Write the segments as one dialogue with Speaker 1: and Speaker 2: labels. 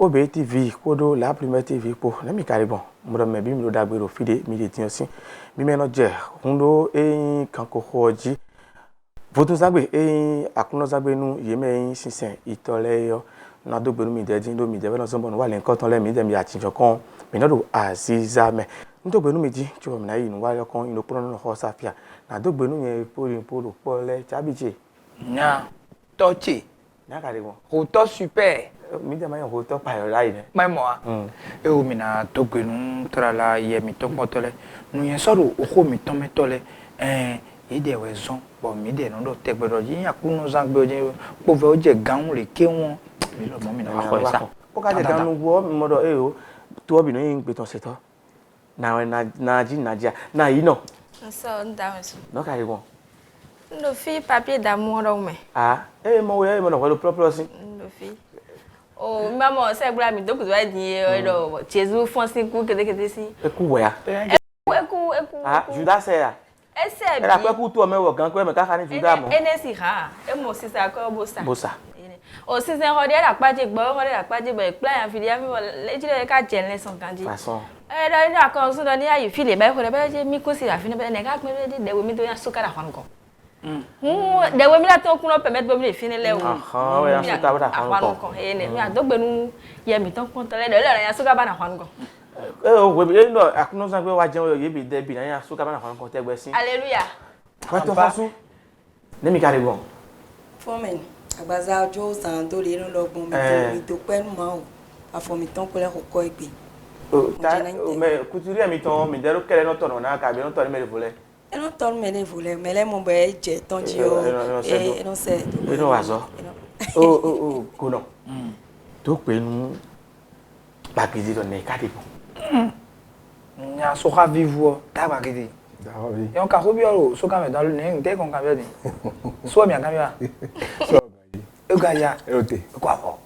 Speaker 1: Obe TV kodo la première TV po na mi kare bon mo do me bi mi do dagbero fide mi de tin osin mi me no je hundo kan ko hoji voto zagbe akuno zagbe nu ye me sinsen itole yo na do gbenu mi de din do mi de no so bon wa le nkan ton le mi de mi atinjo kan mi no do aziza me ndo gbenu mi ji ti o mi na yi nu wa yo kan ino pro no ho safia na do gbenu yen polo pole chabiche
Speaker 2: nya tochi
Speaker 1: na kare bon
Speaker 2: ho to super
Speaker 1: mi de ma yo to pa yo rai ne
Speaker 2: mai mo e o mi na to gbenu tra la ye mi to pon tole nu yen so ro o ko mi ton me tole e de we zon bo mi de no do te gbedo yin akunu zan gbe o je po fe o je gan le ke won mi lo mo mi na wa ko sa
Speaker 1: ko ka je gan nu wo mo do o to obi no yin gbe ton se to na ji na ja na yi no
Speaker 3: so nda so
Speaker 1: no ka ri won
Speaker 3: no fi papier d'amour do me
Speaker 1: mo we mo no ko lo proprio si
Speaker 3: no fi oh maman se gba mi do ku wa di do Jesu fon sin ku kete si
Speaker 1: ku we
Speaker 3: eku
Speaker 1: Judas se ya
Speaker 3: ese bi
Speaker 1: era pe ku to me wo gan ko me ka ka ni Judas mo
Speaker 3: enesi ha e mo sisa ko bosa o sisa ho de la paje gbo ho de la paje gbo plan ya fi dia fi le le ka je le son kan ji
Speaker 1: façon
Speaker 3: do ni akon so do ni ayi fi le ba ko le ba je mi ko si la fi ne ba ne ka pe de we mi to ya suka la hwan ko de we mi la ton kun lo permettre bo mi le fi ne le o
Speaker 1: we ya suka ba hwan ko
Speaker 3: ne mi adogbenu ye mi ton kon tele de le ya suka ba na hwan ko
Speaker 1: we no akuno san pe wa je ye bi de bi na ya suka ba na hwan ko te gbe sin
Speaker 3: hallelujah
Speaker 1: wa to fasu ne mi kare bon
Speaker 4: fomen agbaza ojo san to le lo gbon mi to pe nu ma o afomi ton ko le ko egbe
Speaker 1: me kuturi mi ton mi dero kere no tono na ka bi no tono me le vole
Speaker 4: e no tono me le vole me le mo be je ton ji o e no se
Speaker 1: e no wazo o ko no to pe nu ba gidi do ne ka de bon
Speaker 2: nya so ka vivo ta ba gidi e on ka ko bi oro so ka me dan ni nte kon ka be ni so mi an ka bi wa
Speaker 5: so
Speaker 2: e ga ya
Speaker 5: e o te
Speaker 2: ko apo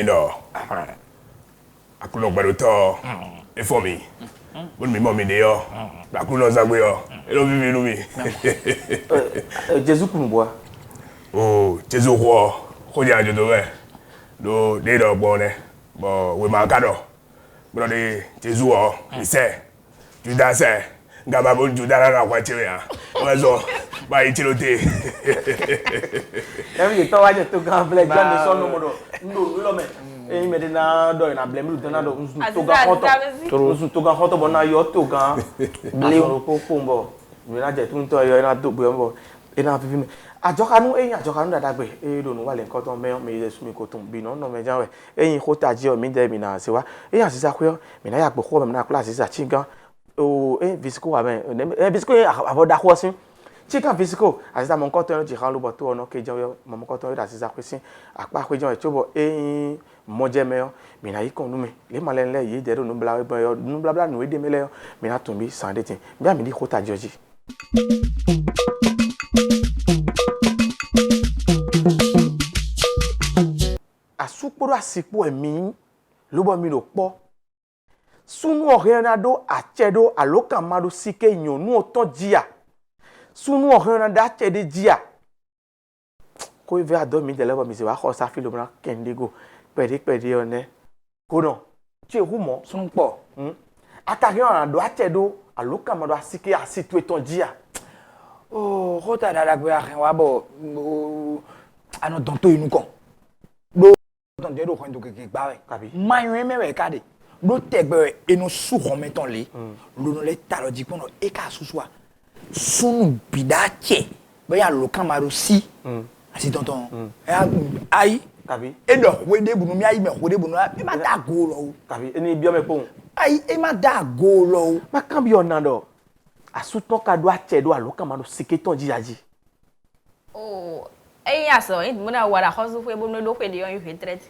Speaker 5: no akuno gbero to e for mi bon mi mo mi de yo akuno zagbe yo e lo vivi nu mi
Speaker 1: Jésus kunu bo
Speaker 5: Jésus ko ja jo do we do de do bo ne bo we ma ka do bo de Jésus mi se Judas se ngaba bo Judas na kwa chire ya o zo ba yi chilote
Speaker 1: every to wa je to gan ble jan de so no mo do ndo lo me e me de na do na ble mi do na do to gan hoto bo na yo to gan ble po mbo mi na je tun to yo na do gbe mbo e na fi mi àjọkanu dada gbe e do nu wa le nǹkan ton me mi de su mi ko tun bi no me janwe eyin ko ta ji o mi de mi na se wa e yan sisa ko mi na ya gbo ko me na class sisa chingan visco wa ben visco avoda ko sin chicken physical asisa mo nǹkan ton ji kan lo bo to ono ke jo mo nǹkan ton da sisa ko sin apa ko jo e chobo eyin mo je me mi na yi kon nu mi le ma le yi de nu bla yo nu bla bla nu e de me le yo mi na tun bi san de tin bi ami di ko ta joji asuporo asipo emi lobo mi lo po sunu orenado achedo alokamado sike yonu oton jia sunu orenado achede jia ko ive ado mi de lebo mi se wa ko sa filo bra kendego pede one ko no che humo
Speaker 2: sunu po
Speaker 1: atake orenado achedo alokamado asike asitu eton jia
Speaker 2: ko ta dada gbe akin wa bo ano don to inu kon ton de do ko ndo keke gba we
Speaker 1: kabi
Speaker 2: mayin me we kade lo tegbe enu su ko meton le lo no le ta lo ji pon e ka susua sunu bidache be ya lo kan maro si asi tonton ai
Speaker 1: kabi
Speaker 2: e do we de bunu mi ayi me ko de bunu e ma da go lo
Speaker 1: kabi eni bi o me pon
Speaker 2: ai e ma da go lo
Speaker 1: ma kan bi ona do asuton ka do achedo alokamado sike ton jiaji
Speaker 3: oh eyin aso yin mo na wara hosu fe bo no lo pe de yon yu fe threat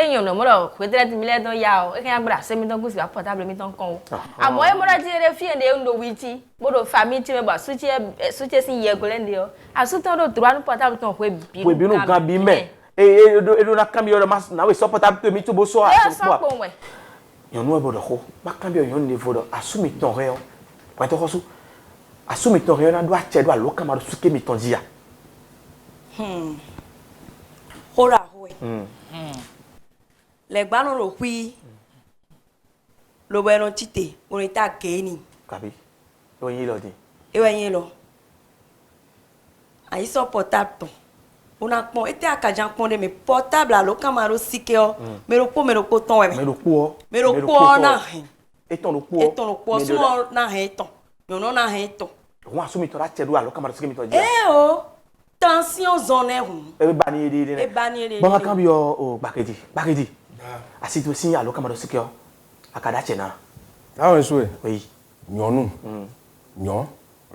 Speaker 3: Et yon no moro, peut-être millet don yao, et quand bra, c'est mi don kusi portable mi don kon. A moi moro dire fi ende ndo witi, bodo famille ti me ba suti si ye golende yo. A suto do droit no portable ton we bi.
Speaker 1: We bi no gambi me. E do na kambi yo mas na we so portable to mi to bo so a.
Speaker 3: E so pon we.
Speaker 1: Yon no e bodo ko. Ba kambi yon niveau do asumi ton réel. Wa to ko su. Asumi ton réel na do a che do a lo kamaro su ke mi ton dia.
Speaker 4: Hora hoye. Le gbanu ro hui. Lo bueno tite, bonita keni.
Speaker 1: Kabi. Lo yin lo di.
Speaker 4: Ewe yin lo. Ayi so portable ton. Una pon ete akajan pon de me portable a lo kamaro sikeo. Me ro po ton we.
Speaker 1: Me ro po.
Speaker 4: Me ro po na hen.
Speaker 1: Eton lo po.
Speaker 4: Eton lo po so na hen ton. Yo no na hen ton.
Speaker 1: Wọ́n asumi ton a che do a lo kamaro su ke mi ton dia.
Speaker 4: Oh. Tension zone hun.
Speaker 1: E ba ni de.
Speaker 4: E ba ni de.
Speaker 1: Bon kambi yo o bakedi. Asito si a lo kamaro su ke o. Akada che na.
Speaker 5: Ah ouais soué.
Speaker 1: Oui.
Speaker 5: Nyonu. Nyon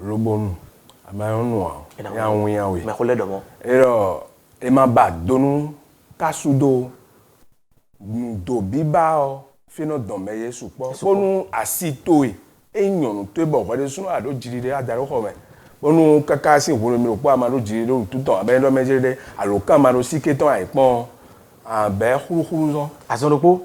Speaker 5: lobonu. Amayonu a. Ya win ya we.
Speaker 1: Me ko le do mo.
Speaker 5: Ero e ma ba donu kasudo do biba o fino don meye supo. Bonu asito e nyonu to bo ko de sunu ado jiride adaro ko me. Bonu kaka si wo mi ro po amaro jiride o tuton abe do mejide alo kan maro siketon aipon abe khuru zo.
Speaker 1: Azonopo.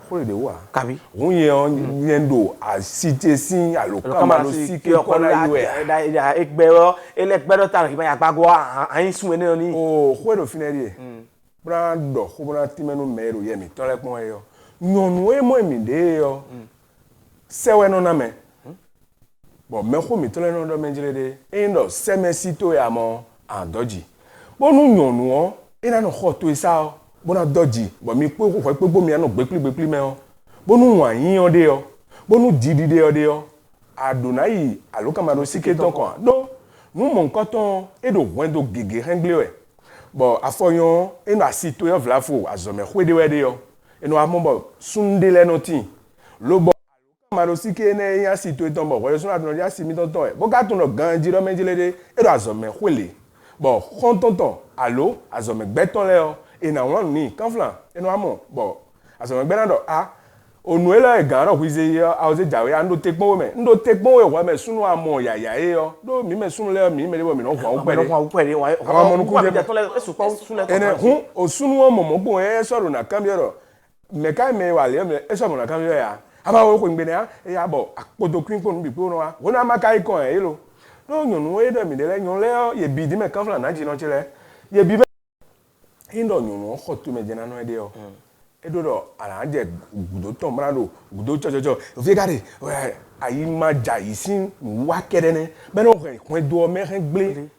Speaker 5: Khore de wa.
Speaker 1: Kabi.
Speaker 5: Won yen do asite sin alo kan maro siketon ko na iwe.
Speaker 1: Da ekbero elekbero ta ki ba gbagwo ayin sun ene ni.
Speaker 5: O khore fineri. Brando khobra timenu mero yemi tole pon yo. Nyonu e mo mi de yo. Sewe no na me. Bon, me ko mi tole no do menjire de ndo semesito ya mo andoji. Bonu nyonu o ina no khoto isa o. Bona doji, bo mi pe ko pe bo mi anu gbepli me o. Bonu wan yin o de o. Bonu didide o de o. Adonai alokamaro siketon kan. Do nu mo nkan ton e do wendo gege hengle we. Bon, afoyon eno asito yo vlafo azome khwede we de yo. Eno amombo sundele no tin. Lobo marosike ne ya sito eton bo wo so na ya simi tonton e bo ka tun lo gan jiro menjile de e do azome khwele bo khontonton allo azome gbeton le o e na won ni kanflan eno amo bo azome gbe na do a onu ele gan ro kwize yo a o se jawe a ndo tekpon we ndo tekpon we wa me sunu amo yaya e yo do mi me sunu le mi me le bo mi no kwa upere
Speaker 1: wa
Speaker 5: àwọn mo ku je
Speaker 1: to le su pa sunu le
Speaker 5: ene hun o sunu o mo gbo e soro na kambioro me kai me wa le me e so mo na kambioro ya aba wo ko ngbene ya e ya bo apodo kwinpo nu bi pe no wa wo na maka iko e lo no nyonu e do mi de le nyon le ye bi di me kanfla na ji no chile ye bi indo nyonu o to me jena no e de o e do ara je gudo ton brado gudo chochocho o fi gare ayi ma ja isin wa kere ne be no ko do me ren gble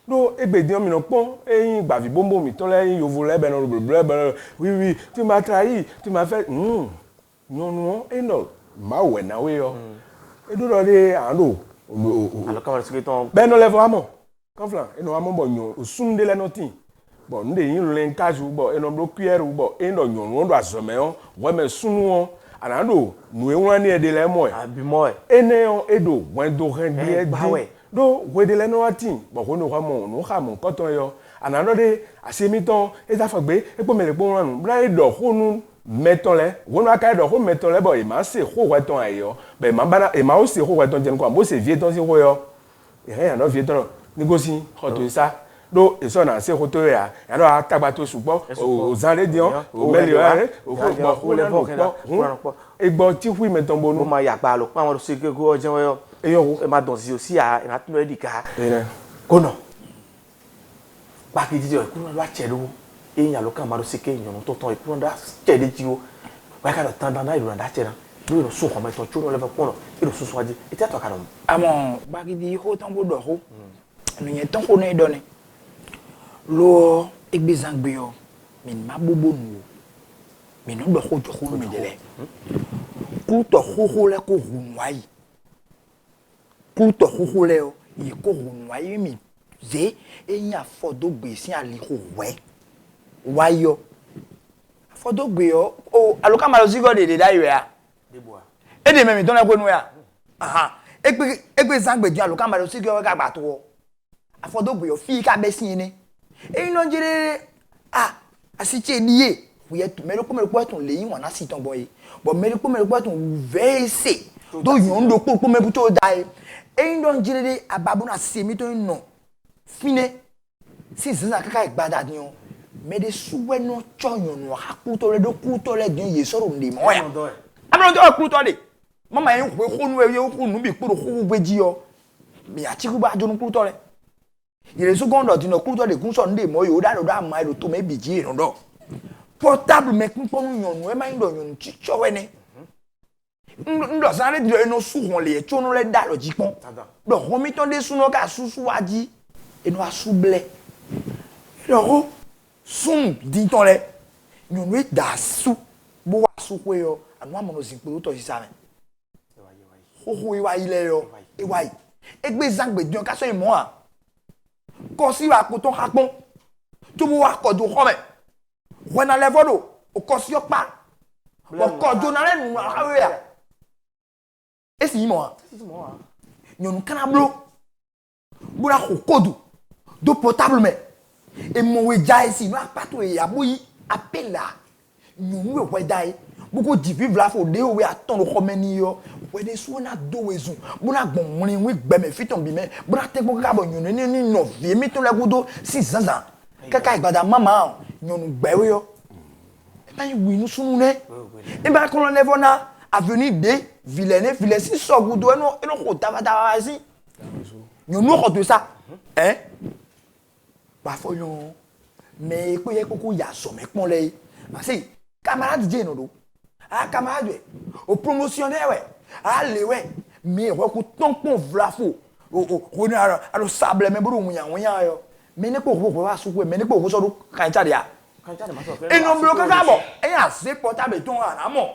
Speaker 5: do egbedi mi no pon eyin gba fi bombo mi ton le yovo le be no ble oui tu m'as trahi tu m'as fait nyonu eno ma we na we yo e do de ando
Speaker 1: alokamaro siketon
Speaker 5: be no level amo conflan eno amo bo nyon osunde le notin bo nde yin le nkaju bo eno bro kuere bo eno nyonu ndo azome yo we me sunu o anando nu e wan ni e de le mo e
Speaker 1: abi mo e
Speaker 5: ene o edo wen do ren bi e do we de le no atin bo ko no kwa mo no kha mo koton yo anando de asemiton e ta fagbe e po mele po ran bra e do khonu meton le won aka do ko meton le bo e ma se ko weton ayo be ma bana e ma o se ko weton jen ko mo se vie ton si ko yo e re no vie ton negoci ko to sa do e so na se ko to ya do atagba to supo o zanle dion o mele o ko bo e gbo ti fu meton bonu
Speaker 1: mo ma ya pa lo pa won se ke ko ojen yo e yo e ma don si o si a e ma tun le dika kono ba ki di yo kuno lo a che lo eyan lo kan maro sike nyonu to ton ipun da chede jiwo wa ka do tan dan na iru da che na lo so ko me to churo le fe pono iru so so aji e te to ka do
Speaker 2: amo bagidi ho tan bo do ho nu yen tan ko ne do ne lo egbezangbe yo min ma bobo nu min no do ho jo ho mi dele ku to ho le ko hunwai ku to ho le o yi ko hunwai mi ze eyan fodo gbe si ali ho we wayo fodo gbe yo o alokamaro zigo de da iwe a
Speaker 1: deboa
Speaker 2: e de memi ton le ko nu ya aha egbe zangbe ju alokamaro zigo we ka gba to afodo gbe yo fi ka be sin ni e no jere asiche niye mais le quoi ton les on a si ton boy bon mais le quoi ton VC do yon do ko me buto dai e ndo njire ababu na semi to no fine si zina kaka igbada ni o mais de souwe no chonyo no haku to le do ku to le din ye soro ndi mo ya abro do ku to le mama yin ko nu e ku nu bi kuro ku gbeji o mi ati ku ba do nu ku to le ile so gondo di no ku to le kun so ndi mo yo da do da ma do to me biji no do portable me kun ponu yon e ma ndo yon chicho we ne ndo sare di eno su hon le chono le da lo jipon do ho mi ton de su no ka susu waji eno asuble lo sum din ton le yon we da su bo wa su ko yo anu amono sin pe o to sisa me ho iwa ile yo iwa egbe zangbe dion ka so imo a ko si wa ko ton hakpon to bo wa ko do ho me wena levodo o ko si o pa o ko do na le nu awe ya esi mo a nyonu kana blo bura ko kodu do portable me e mo we jai si no apato e aboyi apela nyonu we dai buko divi vla fo de we aton ko meni yo we de so na do wezun buna gbon rin we gbe me fiton bi me buna te ko ka bo nyonu ni no vie mi to le godo si zanzan kaka igbada mama nyonu gbe we yo e ba wi nu sunu ne e ba ko le vona avenue de Vilaine si so godo eno ko tava si nyonu ko to ça hein ba fo yo mais ko ye koko ya so me pon le asi camarade je no do ah camarade o promotionnaire we ah le we mais wo ko ton pon vlafo o ni aro sable me buru munya yo mais ne ko wa su ko mais ne ko so do kan cha dia e no bloquer ka bo e ya se portable ton ana mo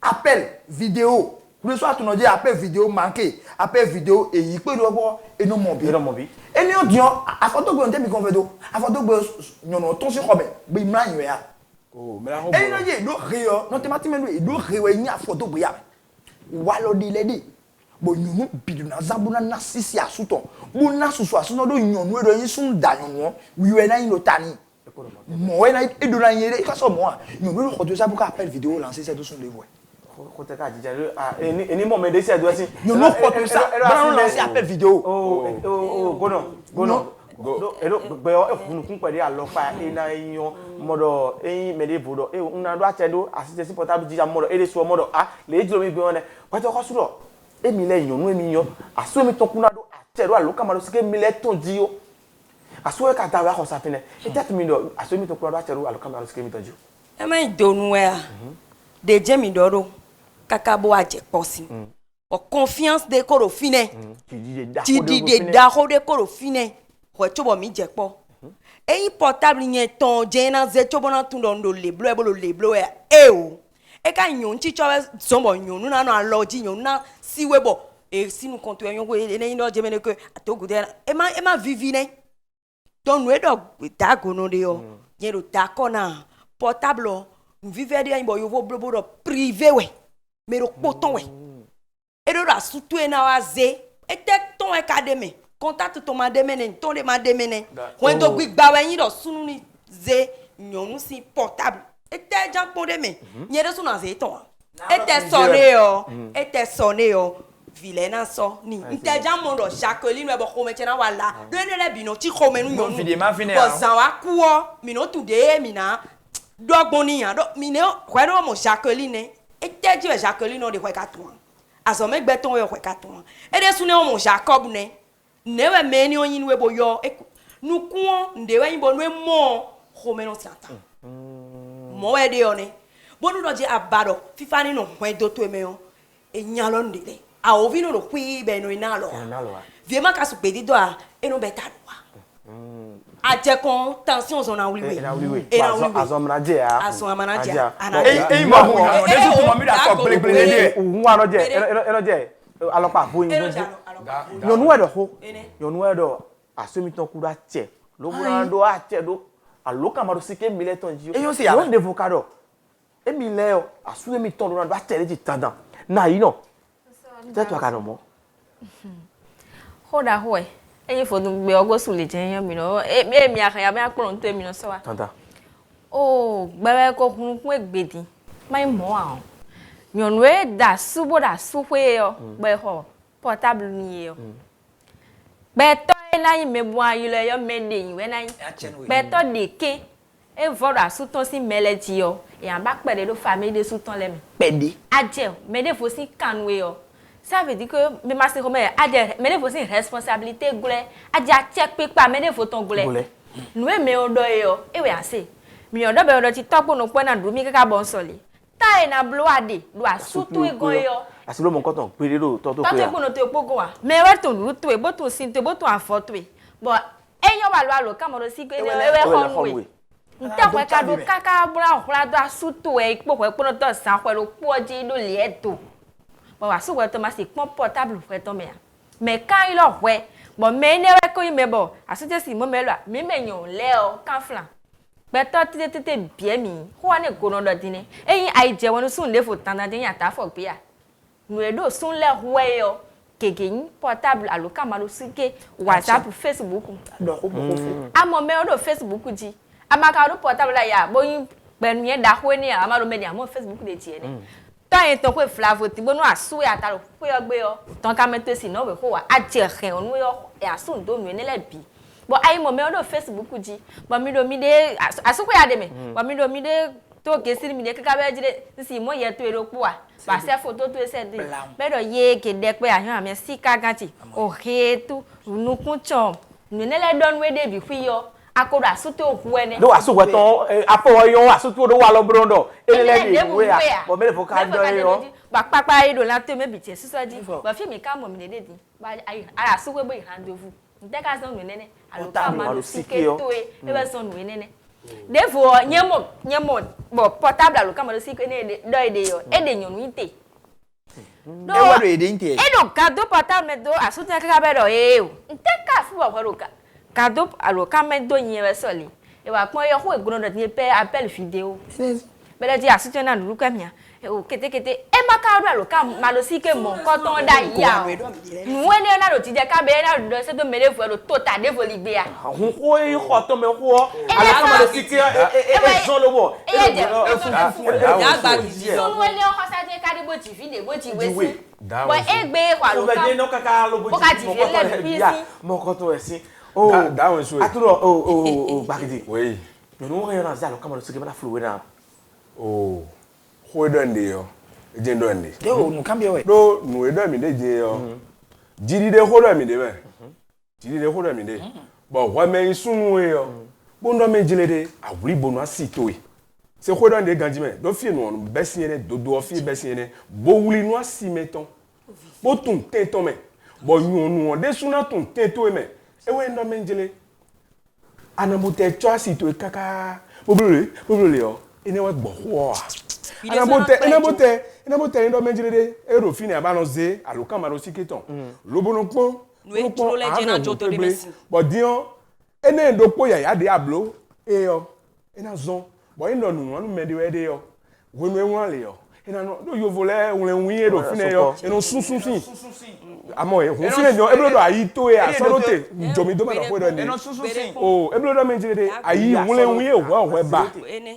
Speaker 2: appel vidéo le soir tu nous dis appel vidéo manqué appel vidéo et il peut le voir et non mon bi et nous disons à photo que on te bi convedo à photo que non ton sur comme bi man ya oh mais là et non ye do rio non te mati me do rio ni a photo bo ya walo di lady bo nyunu bi na zabuna na sisi asuto bo na susu asuno do nyonu e do yin sun da nyonu wi we na yin lo tani mo we na e do na yin e ka so mo nyonu ko to sa bu ka appel vidéo lancer c'est tout son levo
Speaker 1: côté ka jija eni mo me de se do sin
Speaker 2: you know for to sa bra no lance appel vidéo
Speaker 1: go ero gbe o kun pe de alopa ina yan modo eyin me de bodo una do achedo asite si portable jija modo ere so modo le jiro mi gbe won ne pa to ko suro emi le yan nu emi yan aso mi to kuna do achedo aloka ma do sike mi le ton ji o aso e ka ta wa ko sa fine e tet mi do aso mi to kuna do achedo aloka ma do sike mi to ji
Speaker 4: e ma donu e de jemi doro kakabo aje posi o confiance de koro fine ti di de da ho de koro fine ho chobo mi je po e portable yen ton je na ze chobo na tun do le blo e o e ka nyon ti chobe zombo nyon na no aloji nyon na siwebo e sinu konto yon go e ne ndo je mene ko atogu de e ma vivine ton we do da gono de yo yen do da kona portable vive de imbo yo vo blobo privé we mais le poton we et de la surtout na waze et ton e kademe contact ton mademene ton de mademene when do gbi gba we yin do sunu ni ze nyonu si portable et te jan pon de me nyere sunu ze ton et te sonné yo Vilaine so ni nte jan mo do Jacqueline we bo ko me chena wala de ne le bino ti ko me nu nyonu ko zan wa ku o mi no today mi na dogbon ni yan do mi ne ko do mo Jacqueline et te di Jacqueline de ko ka ton aso me gbe ton we ko ka ton e de sunu mo Jacob ne we me ni oyin we bo yo nu ku nde we yin bo nu mo ko me no ti atan mo we de one bo nu do je abado fifa ni no hwen do to me o e nyan lo ndele a o vi no lo kwi be no ina lo vie ma ka su pe di do a e no beta lo wa a je kon tension zona wliwe
Speaker 1: azom na je a
Speaker 2: aso manager e mo hu no de tu mo mi da so pleple de
Speaker 1: hu wa no je eno je alopa bo yin yonu e do ho yonu e do asomi ton kura che lo bura do a che do aloka ma do sike mi le ton ji o yo de vocado e mi le o asu mi ton do a che le ji tandan na yi no te to aka no mo
Speaker 3: hoda hoy eyin fo dun gbe ogo sule je yan mi no e mi aka ya me aporo nto mi no so wa
Speaker 1: tanda
Speaker 3: Oh, bebe ko kun ku egbedi. Mai mo a. Nyonwe da subo da suwe yo. Be ho portable ni yo. Be to na yi me bua yi le yo me de yi we na yi. Be to de ke. E vora suton si meleti yo. E an ba pede do famille de suton le me.
Speaker 2: Pede.
Speaker 3: Adje, me de fo si kanwe yo. Ça veut dire que me ma se comme adje, me de fo si responsabilité gule. Adje check pe pa me de fo ton gule. Nous me odo yo. E we ase. Mi odo be odo ti topo no pe na dru mi kaka bon sole. Ta e na blo ade, do asutu e go yo.
Speaker 1: Asilo mon koton pere do to to ko
Speaker 3: ya.
Speaker 1: ya.
Speaker 3: Toto no te pogo wa. Me we to ru to e bo to sin to bo to afo to e. But eyo ba lo ka mo do si ko e we honwe. Nta we ka do kaka bra hora do asutu e ipo ko no to san ko lo po ji do le eto. Bo wa su we to ma si pon portable fwe to me ya. Me kan ilo hwe. Bo me ne we ko me bo. Asute si mo me lo. Me menyon le o kan flan. Beto tete bien mi. Ho ane gono do dine. Eyin ai je wonu sun le fo tanda din ya ta fo pe ya. Nu edo sun le hwe yo. Kegeyin portable aloka malo sike WhatsApp Facebook.
Speaker 2: Do ko ko fo.
Speaker 3: Amo me odo Facebook ji. Amaka do portable ya boyin penu yen da hwe ni amalo me ni amo Facebook de ti ene. Tan yen ton ko flavo ti bonu asu ya ta lo ko yo gbe yo. Ton ka meto si no we ko wa aje ren onu yo e asun do nu ne le bi. But I mo me odo Facebook ji. But mi do mi de asuko ya de me. But mi do mi de to ke siri mi de kaka be jide si mo ye to ero po a. Ba se photo to se de. Be do ye ke de pe ayan ami si ka ganti. O he tu nukun chom. Nu ne le don we de bi fu yo. Akodo asuto oku ene.
Speaker 1: Do asuko ton afo yo asuto do wa lo brondo. Ele le we a. Bo me le fo ka do yo.
Speaker 3: Ba papa ido la to me bi che siso di. Ba fi mi ka mo mi de de. Ba ayi ara asuko be rendezvous. Ndeka so nu nene. Aloka ma sike to e be so nu nene. Therefore nyemo bo portable aloka ma sike ne do ede yo. Ede nyonu ite.
Speaker 2: No. E wa do ede inte.
Speaker 3: E do ka do portable do asuta kaka be do e o. Ndeka fu wa roka. Ka do aloka me do yin be so le. E wa pon yo ho egbon do ti pe appel video. Bele ti asuta na lu ka mia. O kete e maka do aloka ma lo sike mo ko ton da ya. Nwe ne na lo ti je ka be na do se to mele fu lo to ta de fo ligbe ya.
Speaker 1: Hun ko e ho to me ho. Aloka ma lo sike e zo lo bo.
Speaker 3: E je ya gba ti so nwe ne o sa je ka de bo ti fi de bo ti we si. Bo e gbe wa lo ka.
Speaker 1: No kaka lo bo ti.
Speaker 3: Bo ka ti fi le bi si.
Speaker 1: Mo ko to e si. Oh,
Speaker 5: that one so.
Speaker 1: Aturo bakiti.
Speaker 5: Oui.
Speaker 1: No no na za aloka ma lo sike na flu we na.
Speaker 5: Oh. Ho do ndi yo. Je ndo ndi.
Speaker 2: Yo nu kan be we.
Speaker 5: Do nu edo mi de je yo. Jidi de ho do mi de be. Jidi de ho do mi de. Bo wa me sunu we yo. Bo ndo me jile de awuri bonu asito we. Se ho do ndi ganji me. Do fi nu on be sin ene do fi be sin ene. Bo wuli nu asi meton. Bo tun te to me. Bo yun nu on de suna tun te to me. E we ndo me jile. Anamute cho asito e kaka. Bo blole yo. Ene we gbo ho. Inabote ndo menjire ero fini abanoze aloka maro siketon lobono pon
Speaker 4: no tro le jena joto de mesi
Speaker 5: bo dion ene ndo po ya de ablo eyo ena zon bo ndo nu wonu mede we de yo wonu enwa le yo ena no do yo vole wole win ero fini yo eno sunsun amo e ho fini yo eblo do ayi to e asorote jomi do ma ko do ni
Speaker 2: Eno sunsun.
Speaker 5: oh eblo do menjire de ayi wole win e wo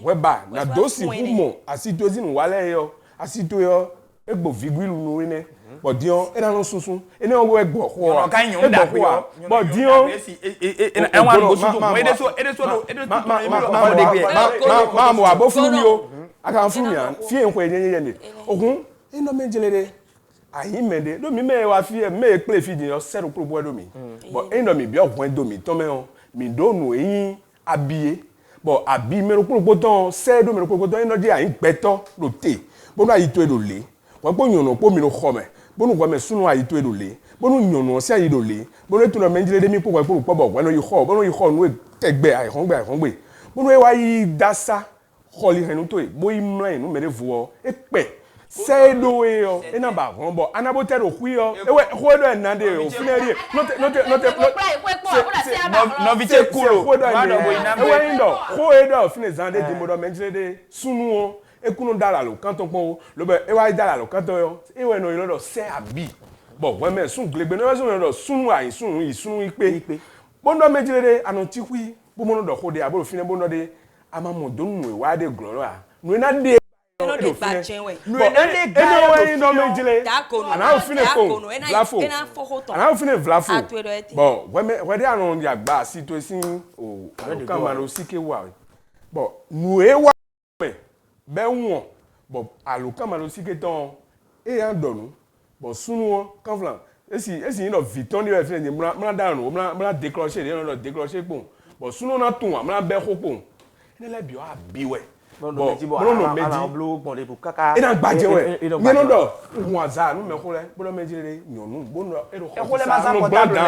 Speaker 5: weba na dosi humo asitozi nu wale yo asito yo egbo vigwilu nu ene bo dion ena no sunsun ene owo egbo ho
Speaker 2: kan yun da pe yo.
Speaker 5: bo dion
Speaker 2: enwa go sunsun mo ede so
Speaker 5: ma mo abo funu mi o aka funu mi an fie enko enye ne ohun eno menjelere ayi mede do mi me wa fie me play feed yo sero pro bo do mi bo eno mi bi ohun do mi to me o mi do nu eyin abiye bo abi mero pro ton se do mero pro ton eno di ayin peto lo te bo na yito edo le won po yun po mi lo khome bo nu ko me sunu ayito edo le bo nu yun si ayi do le bo nu tun menjile de mi po po bo wo no yi kho nu tegbe ai khongbe bo nu e wa yi dasa kholi henu to e bo yi mlan nu mere vuo e pe se do e yo e na ba won bo anabote ro hu yo e we ho do na de o finere
Speaker 2: no vi che kulo. Ma do bo ina
Speaker 5: e we ndo ho e do fine zande di mo do menjile de sunu o ekunu dala lo kan ton pon lo be e wa dala lo kan ton yo e we no lo do se abi bo we me sun glegbe no sun lo sunu ayin sunu ipe bo ndo menjile de anu ti hui bo mo do ho de aboro fine bo ndo de ama mo don mu wa de gloro a no na de
Speaker 4: no de ba chen we
Speaker 5: no na de ga no me jile ana o fine phone vlafo ana o fine vlafo bon we de anu ya gba si to sin o kan ma lo sike wa bon nu e wa me be won bon alukan ma lo sike ton e yan donu bon sunu won kan flan esi no viton ni we fine mra danu mra décrocher no décrocher pon bon sunu na tun mra be ko pon ni le bi o abi we bon meji ala blo bon le kaka e na gbaje we ni no do won za nu me ko le bon meji le nyonu bon e do ko le ma za portable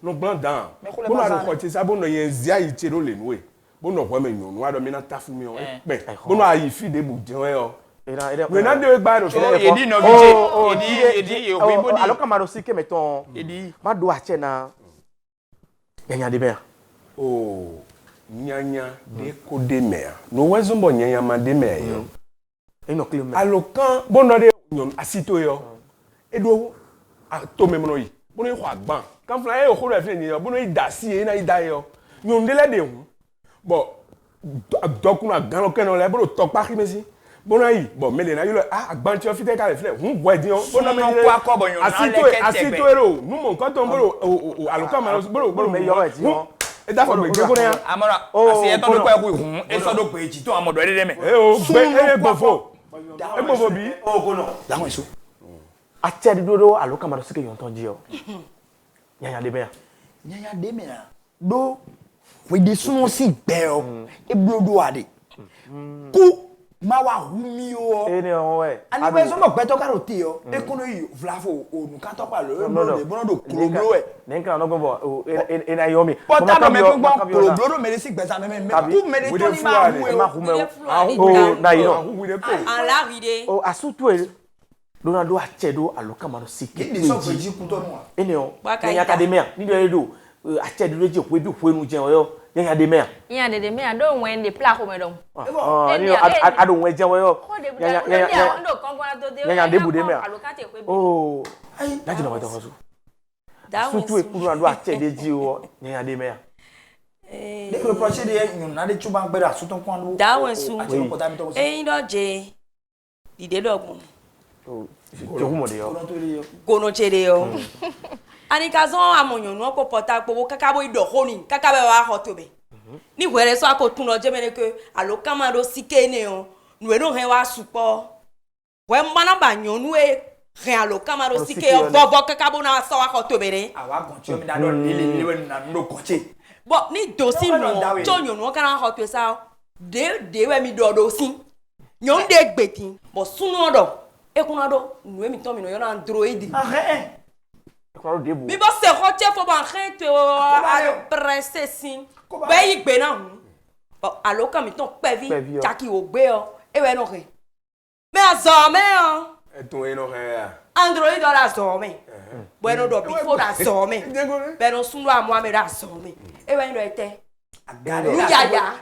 Speaker 5: no blanc dan bon na ko ti sa bon no yen zia yi ti ro le nu we bon no ko me nyonu wa do mi na ta fun mi o pe bon no ayi fi de bu je we o we na de gba do
Speaker 2: edi no bije edi o bi bodi
Speaker 1: alors kamaro si ke meton edi ma do a che na nyanya de be
Speaker 5: oh nyanya de ko de me no wezo mbo nyanya ma de me yo
Speaker 1: ino klima
Speaker 5: alokan bono de nyon asito yo edo to me mono yi bono yi kwa gban kan fla e o ko re fe ni yo bono yi da si e na yi da yo nyon de le de hu bo dokun agan lo ken le bono to pa ki mesi bono yi bo mele na yo agban ti o fi te ka le fle hu bo edin bono me
Speaker 2: ko akobo yon na le kete
Speaker 5: asito ero nu mo nkan to bono alokan ma bono
Speaker 1: me yo e ti won
Speaker 5: e da fo gbe ko ne
Speaker 2: amara asi e to do ko e ku hun e so do pe ji to amodo e de me
Speaker 5: e o gbe e gbofo e gbofo bi
Speaker 1: o ko no
Speaker 2: dawon eso
Speaker 1: a che dodo alo kamaro sike yon ton ji o nyanya de be
Speaker 2: na do we de sumo si gbe o e blodo ade ku ma wa humi o
Speaker 1: e ne o we
Speaker 2: ani we so mo gbe to karo ti o e kono yi vlafo onu kan to pa lo de bono do kloblo e
Speaker 1: nen kan no go bo e na yo mi
Speaker 2: portable me gbon kloblo me si gbe sa me ku me de to ni ma hu e
Speaker 1: o na yo
Speaker 4: en la vide
Speaker 1: o asutu e Donado a chedo alo kamaro sike
Speaker 2: ni so peji kun to nu
Speaker 1: ene o nyanya academia ni do edo a chedo reje ko bi ko enu je o nyanya academia
Speaker 3: nyanya de me ado wen de pla ko me don
Speaker 1: ni ado wen je o nyanya
Speaker 3: ndo kongo to de
Speaker 1: nyanya de bu de me
Speaker 3: alo kan te ko bi
Speaker 1: oh na jina wa to so sutu e kuru ado a chede ji o nyanya de me
Speaker 2: de ko proche de nyun na de chuba gbera su ton kwando
Speaker 4: da wen su e ndo je dide dogun
Speaker 1: jogumo de yo
Speaker 4: gono chere yo ani kazon amonyon no ko porta gbo kaka bo idoko ni kaka be wa ho to be ni were so akotun lo je mene ke alo kamaro sike ne o nu e no he wa supo we mana ba nyonu e he alo kamaro sike o bobo kaka bo na so wa ho to be re
Speaker 2: awa gon ti o mi da do le na no koche
Speaker 4: bo ni dosi no to nyonu kana ho to sa de we mi do sin nyon de gbetin bo sunu do ekunado nu mi ton mi no yo na android
Speaker 1: ekunado de bu
Speaker 4: mi bo se ko che fo ba khin te o princessin be yi gbe na hu alo kan mi ton pevi chaki o gbe o e we no re me azome o
Speaker 5: etun e no re
Speaker 4: android do la azome bueno do before la azome be no sunu amu ame la azome e we no ete Yaya.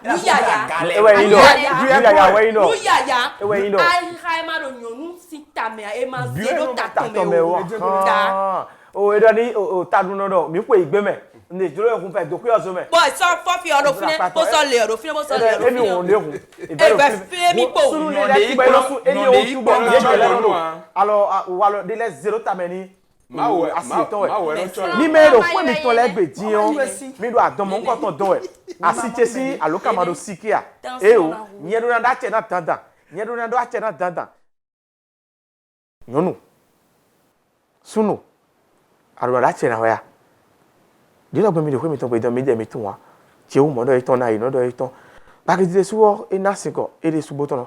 Speaker 1: Ewe ino. Yaya we ino.
Speaker 4: Yaya.
Speaker 1: Ewe ino.
Speaker 4: Ai khai ma do nyonu sita me e ma zero tatome o.
Speaker 1: Da. O edo ni o tadun no do. Mi ko igbe me. Ni joro ekun fe do ku yo so me.
Speaker 4: Boy, so for fi odo fine. Bo so le odo fine, bo so le odo fine.
Speaker 1: Emi won le kun.
Speaker 4: E be fi mi po.
Speaker 1: Sunu le da ti gbe su eni o tu bo ye gele no. Alors wa lo de les zero tameni.
Speaker 5: Ma wo
Speaker 1: mi me ro fún mi ton legbe ti on mi do adon mo nkan ton don e asiche si aloka maro sikia e o yen do na che na dandan yen do na do che na dandan yonu sunu aro da che na wa ya di lo gbe mi de fún mi ton gbe don mi de mi tun wa je o mo do iton na ino do iton ba ki de suwo e na sinko e de subo ton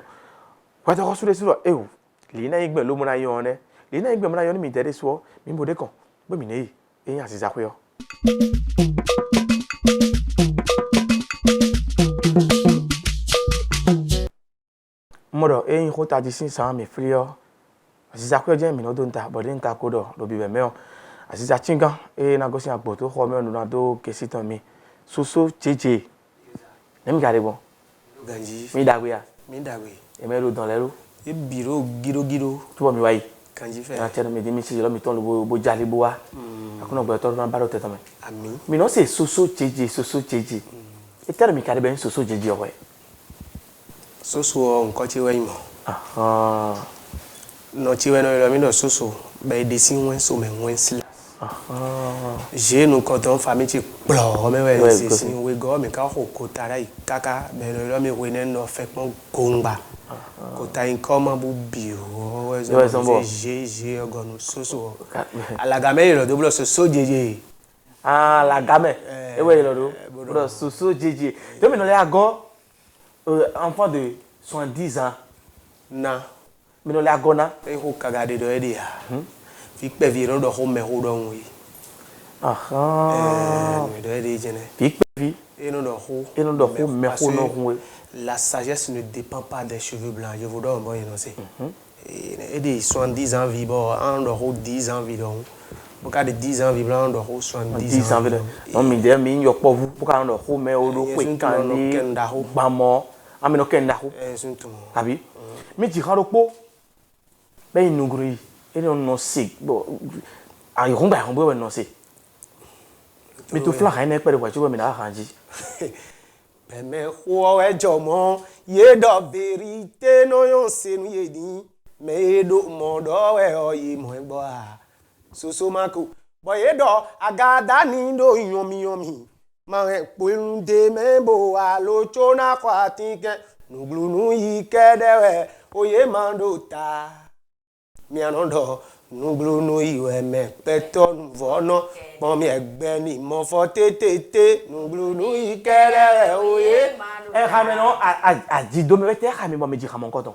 Speaker 1: wa to ko su de suwo e o li na igbe lo mo na yon ne ina igbe mara yo ni mi dere so mi bode kan gbe mi nei eyin asiza ko yo modo eyin ko ta di sin sa mi free yo asiza ko je mi no do nta bode nta ko do lo bi be me o asiza chingan e na go sin agbo to ko me onu na do kesi tan mi soso jeje nem gare bon
Speaker 6: ganji
Speaker 1: mi dagwe ya
Speaker 6: mi dagwe
Speaker 1: e me ro dan lero
Speaker 6: e biro giro
Speaker 1: tubo mi wayi
Speaker 6: kanji fe
Speaker 1: na tena me di mi si lo mi ton lo bo jale bo wa akuno gbe to na ba ro tetan me
Speaker 6: ami
Speaker 1: mi no se soso jeje e tena mi kare be soso jeje o we
Speaker 6: Soso encore tu vois moi.
Speaker 1: Ah.
Speaker 6: Non tu vois non il a mis soso. Ben dessin moins so mais moins sila.
Speaker 1: Ah.
Speaker 6: J'ai nous quand on famille tu plore mais ouais c'est si we go mais quand on kotara kaka ben le mais we n'en fait mon gomba. Kota income bu bio. Ouais j'ai gonu soso. À la gamme le double soso jeje.
Speaker 1: Ah la gamme. Et ouais le soso jeje. Tu me donner à go enfant de 70 ans.
Speaker 6: Na.
Speaker 1: Me no le agona.
Speaker 6: E ho kagade do edi ya. Fi pe vi ro do ho me ho do wi.
Speaker 1: Aha.
Speaker 6: Me do edi jene.
Speaker 1: Fi pe vi.
Speaker 6: E no do ho.
Speaker 1: E no do ho me ho no ho.
Speaker 6: La sagesse ne dépend pas des cheveux blancs. Je vous donne bon énoncé. Et des 70 ans vie bon, on do ho 10 ans vie donc. Pour cas de 10 ans vie blanc on do ho 70 ans.
Speaker 1: Non mi de mi yo po vu pour cas on do ho me o do pe kan ni ba mo. Ami no kenda ho. Abi. Mi ti kan ro po. Ben inugri et non c'est bon ai romba romba non c'est mais tout fla rien pas de voiture mais na ranji
Speaker 6: mais ho e jomo ye do vérité no yon se nu ye ni mais do mo do we o yi mo gbo a soso mako boy ye do agada ni do yomi ma e pun de me bo a lo chona kwa tinke nuglu nu yi kedewe oye mando ta mi anodo nuglu no iwe me peton vono pon mi egbe ni mo fo tete nuglu no ikere oye
Speaker 1: e rameno a di do me te rame mo me di ramon koton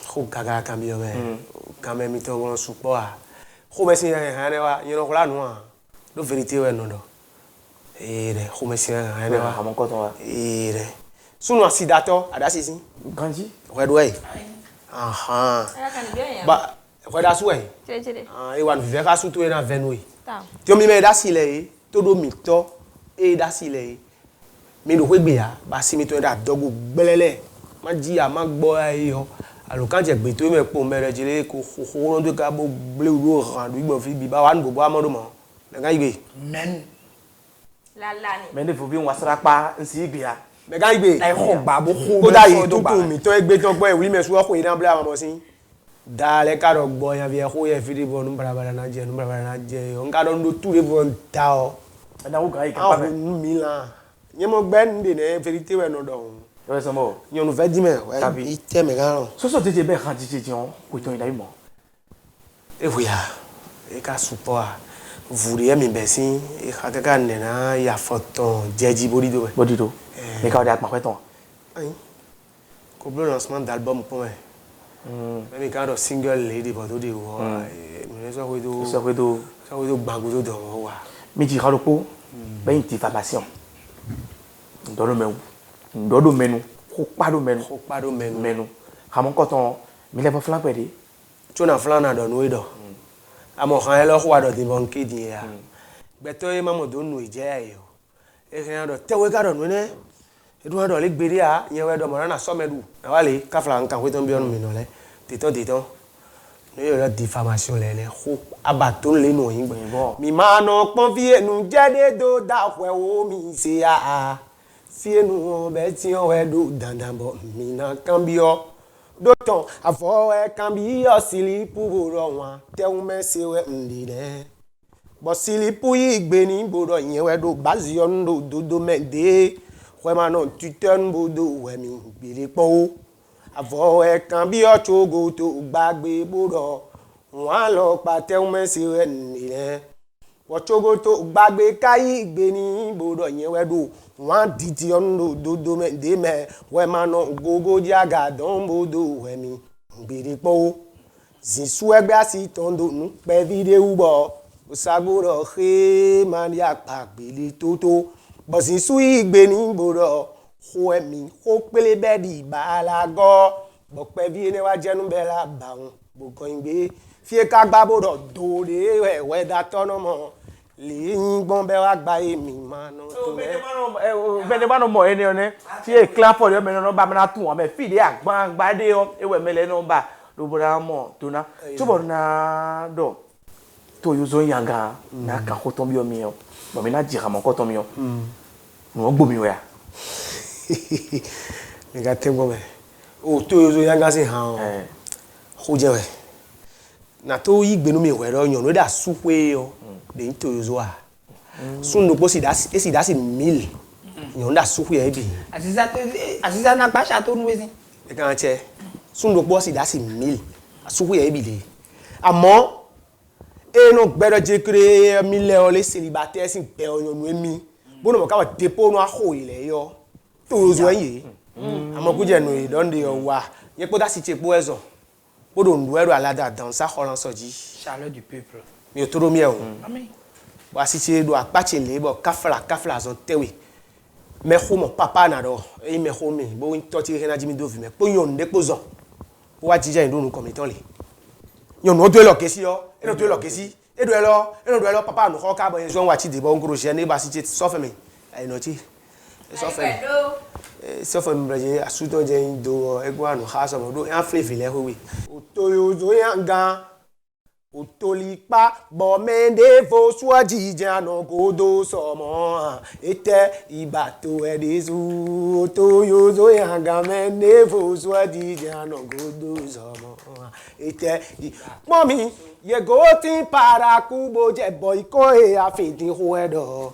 Speaker 6: ko gaga cambio me quand même mi to won support a ko me sin ha ne wa yin ko la nu a do vérité we no do e de ko me sin ha ne wa
Speaker 1: ramon koton wa
Speaker 6: e de sunu asidato adasi sin
Speaker 1: grandi
Speaker 6: we do e aha ba ko da su e ah e wan vive ka su to e na venwe ta ti o mi me da si le to do mi to e da si le mi do we gbe ya ba si mi to da dogu gbelele ma ji a ma gbo e yo alo kan je gbe to me po mere jire ko ro do ka bo ble ro ran do gbo fi bi ba wa n bo amodo mo le ga igbe
Speaker 3: men la ni
Speaker 1: men de fo bi won asra pa nsi igbe ya
Speaker 6: me ga igbe
Speaker 2: e ho gba bo ho
Speaker 6: ko da yi to mi to egbe to gbo e wi me su o ko idan bla mo sin dale karo gbo yan vie ko ye firi bo nu brabara na je o nga do ndo tu le bo nta o
Speaker 1: na wo ga yi ka pa
Speaker 6: mi la nye mo gbe nde ne vérité we no do
Speaker 1: o so mo
Speaker 6: yon no ve di me we ite me ga
Speaker 1: so so tete be kan tete on ko ton ida mo
Speaker 6: e vuya e ka support voulier mi besin e ka ka ne na ya photo jeji bodido
Speaker 1: me ka da ma ko ton
Speaker 6: ai ko blo lancement d'album pour me même quand single lady but do wo me so we do gbango do wa
Speaker 1: mi di ra lopo ben ti formation ndodo menu ko pa do menu ramon koton mi le flan pe di
Speaker 6: tuna flan na do no do amo kan lo wa do di bon kidi ya beto e mamo do no ije ayo e kan do tewe ga do no ne e do le gbere a yen we do mo na so medu na wale ka flan kan we ton bi onu mi no le titon no yo la diffamation le ho abaton le no yin gbe mi ma no pon fi enu jede do da we o mi se a fi enu be ti o we do dandan bo mi na kan bi o do ton afo e kan bi o silipu bo ro wan te un me se we ndi de bo silipu yi gbe ni bo ro yen we do bazi o ndo do me de we ma no tuten bo do we mi gbere po afo e kan bi o chogo to gbagbe boro wọ́n lọ pàtẹ mẹ́sì rẹ̀ nìyẹn wọ́n chogo to gbagbe kai gbe ni bodo yen wedo wọ́n diti on do me de me we ma no gogo jaga don bodo we mi gbere po zisu egbe asi tondo nu pe video bo osagboro he man ya pa gbele toto bo zisu igbe ni bodo ho mi ho pele bedi balago bo pe vi ne wa jenu bela ba won bo ko igbe fi ka gba bodo do de we da tono mo le yin gbon be wa gba emi ma no to me
Speaker 1: be ba no mo ene one ti e clan for yo me no ba me na tun o me fi de agban gba de o e we mele no ba lo bora mo to na to bo na do to yo zo yanga na ka ko to bi o mi o bo me na jira mo ko to mi o mo gbo mi o ya
Speaker 6: Regardez moi. Oh, tout le monde est en train na to yi gbenu mi wero yon no da suwe yo de to zo a sun no posi da esi da si 1000 yon da suwe e bi
Speaker 2: Aziza na gba sha to nu wesin
Speaker 6: e kan che sun no posi da si 1000 suwe e bi le àmọ́ e no gbedo je kre 1000 o le célibataire sin pe yon nu emi bo no mo ka wa depo no a ho ile yo to zo yin àmọ́ ku je no e don de wa ye po da si chepo ezo Odo nduero alada dans sa holan soji
Speaker 2: chaleur du peuple
Speaker 6: mi otoro mi e o
Speaker 2: amen
Speaker 6: wa si che do apache le bo kafla zon tewe me ho mo papa na do e me ho mi bo win to ti re na jimi do vi me po yon de po zon wa jija ndo nu komiton le yon no do lo kesi yo e no do lo kesi e do lo papa no ho ka bo yen zon wa chi de bo ngoro je ne ba si che so fe mi ai no ti so fe so for mbraje asuto je do egwa no ha so do an flefi le ho we otoyo zo yanga otolipa bo mende fo swaji jano godo somo ete ibato edizu otoyo zo yanga mende fo swaji jano godo somo ete mommy ye go tin para kubo je boy ko e afidin ho edo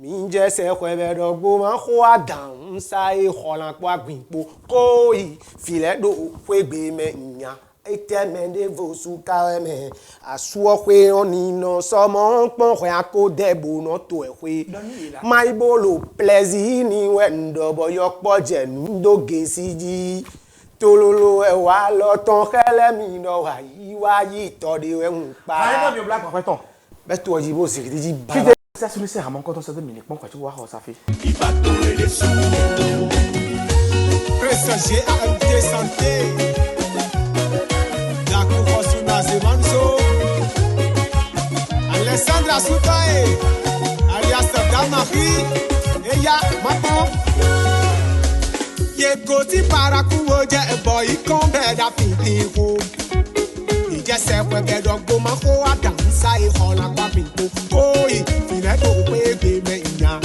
Speaker 6: Minje se kwebe dogbo man ho adan sa e holan po agbinpo ko yi file do kwegbe me nya ete mende vosu ka me asuo kwe oni no somo pon kwe ako debo no to e kwe my bolo plaisir ni wendo boyo poje ndo gesiji tololo e wa lo ton kele mi no wa yi to de we npa
Speaker 1: Allez, non, black papa ton.
Speaker 6: Be to ojibo sekiti ba
Speaker 1: Ça se laisse à mon compte, ça te mine. Pourquoi tu vois ça fait?
Speaker 7: Pressager AMT Santé, la couronne sur Nazemanso, Alessandra Soukae, alias Damari, et ya Maman. Ye koti para kuoje boy kombe da pintiho. Ije se kwebe dogbo ma ko adansa e hola kwa pinto. Oi, fine to pe be me nya.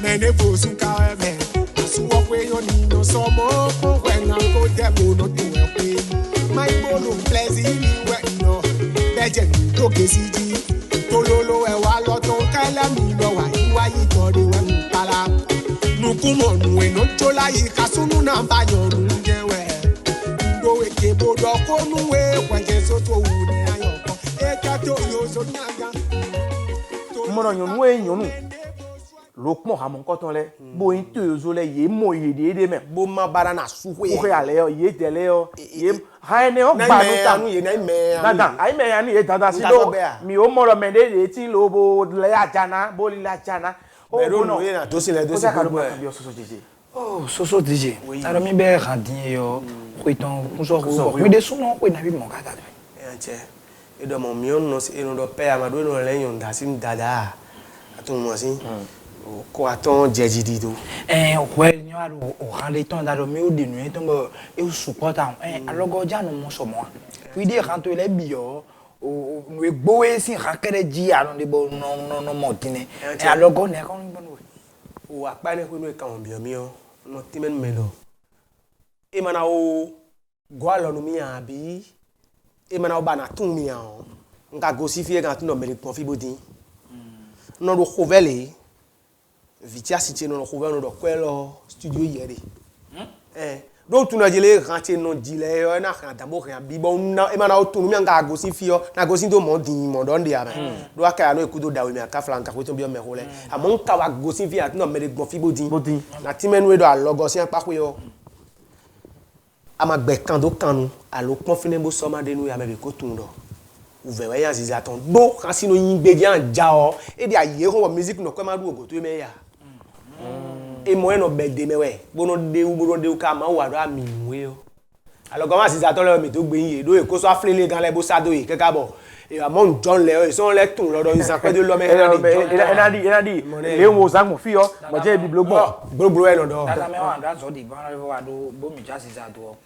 Speaker 7: Mene fosu ka me. Asuwo pe yo ni no somo ko when na ko debo no to e pe. My bolo pleasure ni we no. Beje ni to kesiji. Tololo e wa lo to kala mi lo wa iwa yi to de we mpala. Nukumo nu e no chola yi kasunu na banyo nu jewe. Ndo e ke bodo ko nu e kwaje so to wu ne ayoko. E ka to yo so nyaga.
Speaker 1: Mon yon we yon lokmo ha mon koton le bo inte zo le ye mo ye de me
Speaker 6: bo ma bara na suwe
Speaker 1: o ke ale yo ye tele yo ye ha ne o ba no ta
Speaker 6: nu ye na me
Speaker 1: dada ai me ya ni e dada si lo mi o mo ro me de ti lo bo le ajana bo li ajana o
Speaker 6: bo no ye na to se le do se
Speaker 1: ko bi soso jeje
Speaker 2: oh soso DJ ara mi be randin yo ko iton kunso ko mi de suno ko na bi mo kata
Speaker 6: enche e do mo mi on no se no do pe amado no le yon da sim dada atun mo sin ko aton jejidi do
Speaker 2: well nyo aro o hale ton da do mi o de nu ton bo e o support am alogo ja no mo so mo wi de kan to le bi yo o no e gbo e sin hakere ji aro de bo no mo tine alogo ne kon bo no
Speaker 6: o apa ne ko no e kan bi mi o no timen me do e mana o gwa lo no mi abi e mana o bana tun mi an nka go si fie kan tun no me le pon fi bodin no do hovele Vitia si no ko no do kwelo studio yere do tuna jele ranche no dile yo na kan dabo kan bi bon na e mana o tunu mi anga go si fio na go si do mo din mo don dia do aka no ekudo dawe mi aka flanka ko to bi o me hole amon ka wa go si fio no me le gbon fi bodin na ti menu e do alogo si an pa ko yo ama gbe kan do kanu alo pon fine bo so ma de nu ya me be ko tun do ouve wa ya ziza ton do kan si no yin gbe jan ja o e di aye ko music no ko ma du ogo to me ya e mo eno bede mewe bono de ka ma wa do ami nwe o alogo ma si za to le mi to gbe yin do e ko so aflele gan le bo sado yi keka bo e amon John le o so le tun lodo yin san pe de lo me
Speaker 1: enadi le wo za mo fi yo mo je bi
Speaker 6: gbogbo e lodo
Speaker 2: dada me wa da so di ban le wa do bo mi ja si za do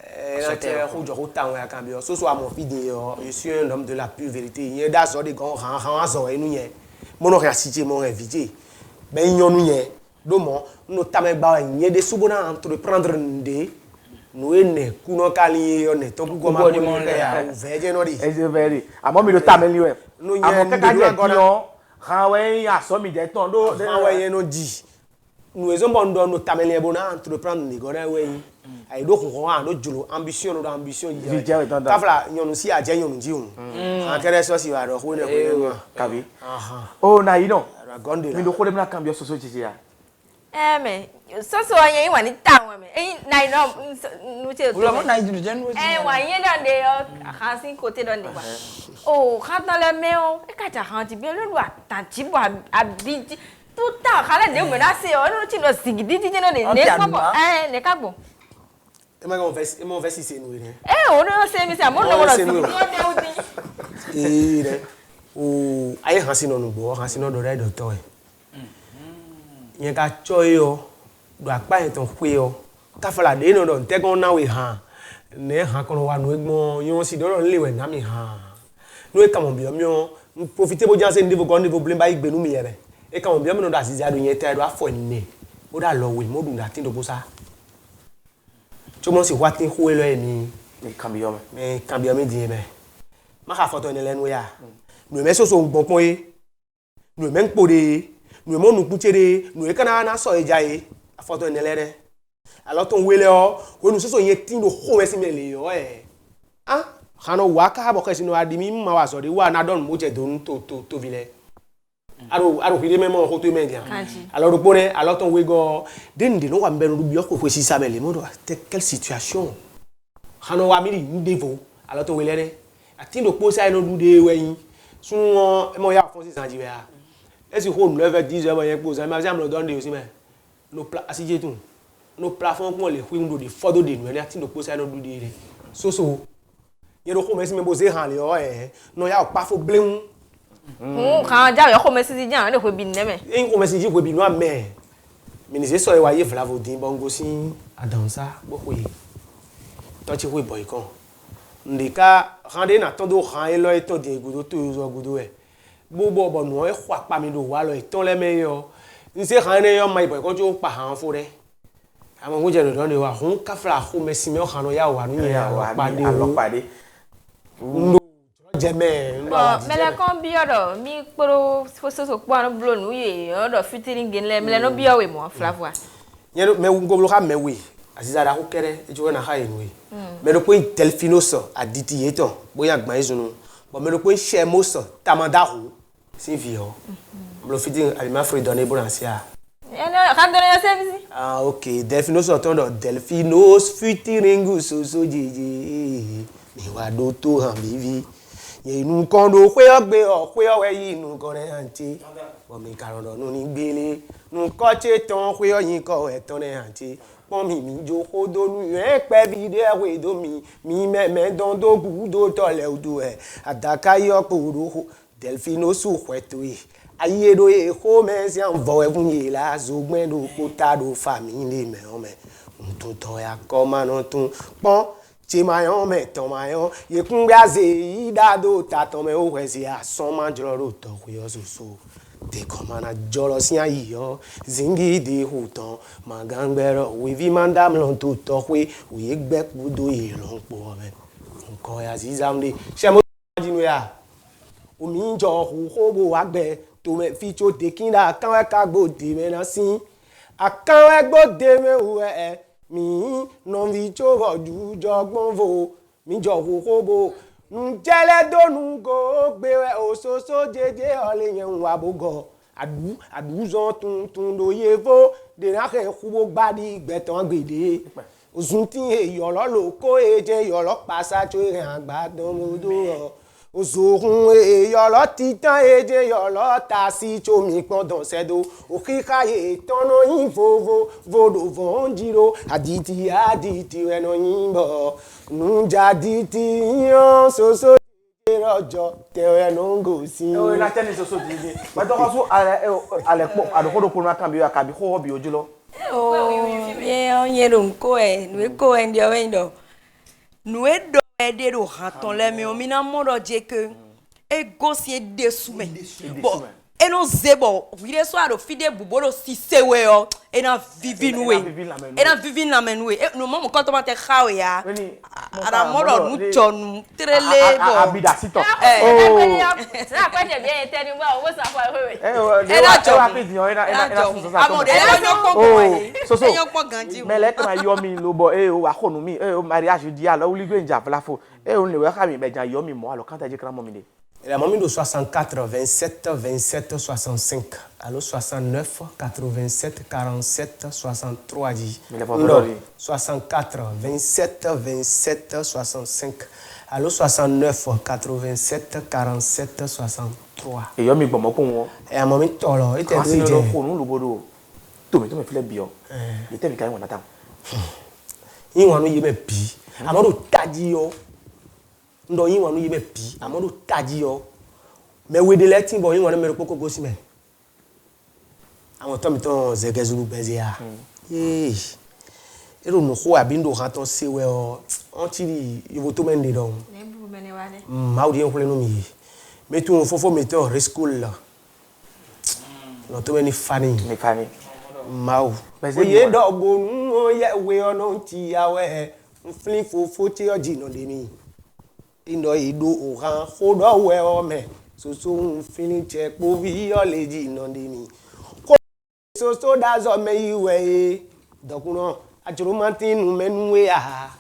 Speaker 6: so te ko jo ko ta won kan bi o so a mo fi din yo je suis un homme de la pure vérité yen da so de gan han so enu yen mo no kan si je mo invité ben yon nu yen domo no tamegba nye de subona entreprendre ndé nous ne kuno kali on est tout comme on ya veje no di
Speaker 1: e very amo mi do tameli we
Speaker 6: no ye
Speaker 1: amo kaka je pion hawe ya so mi je ton do
Speaker 6: hawe ye no di nous ezo bondo no tameli e bona entreprendre ni gona we ai do ko ha do julo ambition no ambition je tafla nyonu si aje nyonu ji un an kere so si wa do ko ne ko
Speaker 1: kabi oh na ino
Speaker 6: gonde
Speaker 1: mi do ko dem na cambio so chichi ya
Speaker 3: me so yen wa ni ta won me na ino nu che
Speaker 2: Ulo mo na idu je nu.
Speaker 3: wa yen don de yo kan sin côté don de wa oh kan dans le meo e ka ja han ti bi lo atan ti bo abi tout temps kala de menacer o no ti no sigidi ti no de ne ko ne ka gbo
Speaker 6: e ma go vesti se nu ne
Speaker 3: o no se mi se mo no lo sigidi o de o di
Speaker 6: re o aye han sin no gbo han sin no do re do to e yen ka choyo do apa en ton pe o ta fala de no do te kon na we han ne han kon wa no egbon yon si do lo le we na mi han no e ka mo bi o mi o profiter bo jan se ndebo kon ndebo blin ba igbe nu mi yere e ka mo bi o mi no da si ja do yen te do afo ni o da lo we mo du da tin do bo sa to mo si wa tin ho e lo e mi
Speaker 1: me cambio
Speaker 6: me di me ma ka foto ni lenu ya no me so so gbon pon e no me npo de no mo nu kuchere no e kana na so eja e foto ni lere alo ton wele o ko nu so so yen tin do ho we si me le yo hano wa ka bo ke sinu adimi ma wa so de wa na don mo je don to vile aro hide me mo ho to me dia alors pone alors ton we go den de no wa mbenu bi o ko si sabele mo do quelle situation hano wa mi ndevo alors ton we lere ati do po sai no du de weyin sun mo ya fon si sanji we a e si ho 9h10 mo yen po sai ma jam lo don de o si me no pla asije tun no plafond ko le hu ndo de fodo de no ati do po sai no du de so ye do ko me si me bo se han le o no ya pa fo bleun
Speaker 3: kan ja yo ko me si jan le ko bi ne me
Speaker 6: en ko me si ji ko bi no ame mi ni se so e wa ye flavo din bongo si adansa bo ko ye to ti ko boy kon ndika rande na ton do ran e lo e ton de gudo to yo gudo e bo no e kwa pa mi do wa lo e ton le me yo ni se ran ne yo mai boy kon jo pa han fo re àwọn ko je do don de wa hun ka fla ko me si me o kan no ya wa nu ya wa
Speaker 1: pade
Speaker 6: no jeme
Speaker 3: mele kon bi odo mi poro so po anu blo nu ye odo featuring gen mele no bi owe mo flavor
Speaker 6: yero me ngoblo ka mewe asiza da ko kere e jo na ha enwe me do ko Delphino so aditi yeton boya gban izunu bo me do ko share mo so tamanda ho sin vi ho blo featuring alima free don e bonansia
Speaker 3: kan don yo service
Speaker 6: okay Delphino so ton do Delphino's featuring so jeje mi wa do to han bivi ye nu kon do pe o we yi nu kon re anti bo mi karon do nu ni gbele nu ko che ton pe o yin ko e ton re anti pon mi jo ko do nu e pe bi de we do mi me don do gu do to le udu e adaka yo puru Delphino su kweto e aye do e ko me si an vo e fun ye la zogben do ko ta do family me o me ntun to ya ko ma no tun pon Chimayon me tomayon ye kungaze idado tatome o wezi ason ma joro to yo so te komana joro si ayo zingi de huton magangbero we vi mandam lon to we gbe kudo ilon po me nko ya zizamde se mo jinu ya omi njo hobo agbe to me ficho de kinda kan ka gbo de me na sin akan gbo de me we mi non vi chovo du jogbon vo mi jowo kobo njele donu go gbewe ososo jeje ole yen wa bogo adu zon tun do yevo de na ke kubo gbadi gbetan gbede ozuntin e yo lo ko eje yo lo pasa cho ire agbadan modo ozorun e yo lo titan eje yo lo ta si cho mi pon don sedo okikaye tono yin vodo vonjiro aditi eno yin bo nja diti yo so rojo te eno ngo si
Speaker 1: o na teni so didi ma do so ale po adokodo ko na kan bi akabi ho bi ojulo
Speaker 4: ye on yero nko e nu ko en dio wendo nu edo aider au raton là mais on mina modo je que et gossier dessous mais bon et non zebo vire so ado fide bubolo si sewe yo et na vivinwe et na vivin la menwe et no mo ko to ma te khawe ya ara moro nu chonu trele bo
Speaker 1: abida sito
Speaker 3: na kwa je bien eteni mo wo sa fa wewe
Speaker 1: e na jo ina so sa
Speaker 4: amode e no ko
Speaker 1: so
Speaker 4: e yo po ganji
Speaker 1: mele ka yo mi lo bo o wa khonu mi o mariage dia lo uli gbe nja fla fo o le we ka mi be jan yo mi mo alo kan ta je kra mo mi de.
Speaker 6: La mamie de 64, 27, 27, 65. Allô, 69, 87, 47, 63 dit. Non, 64, 27, 27, 65. Allô, 69, 87, 47, 63.
Speaker 1: Et yo mi bon mo ko won.
Speaker 6: Et la mamie tolo, et t'es
Speaker 1: dit. Ko nu lo bodo. To me file bio. Le te mi kai won atan.
Speaker 6: Yin wonu ye me bi. Amodo taji yo. Ndo yin wanu yebe pi amodo taji yo me we de letting bo yin wanu me poko go si me àwọn to mi ton zegezulu bezia ero no ho abindo han ton sewe o on ti ibo to mende don ma odi en no mi me tu fofo me to reschool la no to many funny mau ye do gonu o ye we ono ti yawe mflin fofo ti oji no de mi indo ido oran khodo we ome so feeling check bovi oleji no de mi so dazo me iwe dokuno ajuru mantinu menwe ya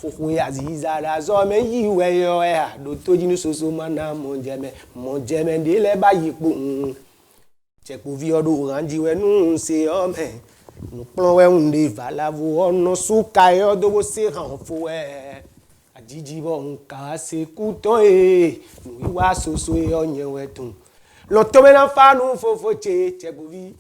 Speaker 6: fofo ya ziza dazo me iwe yo ya do toji ni so mana mo jeme de le bayipo check bovi odo oran jiwe nu se ome nu plon we unde valavu ono suka yo do bo se ran fo Jiji bon ka se kuto nu wa soso onye wetun lo to me na fanu fofo che govi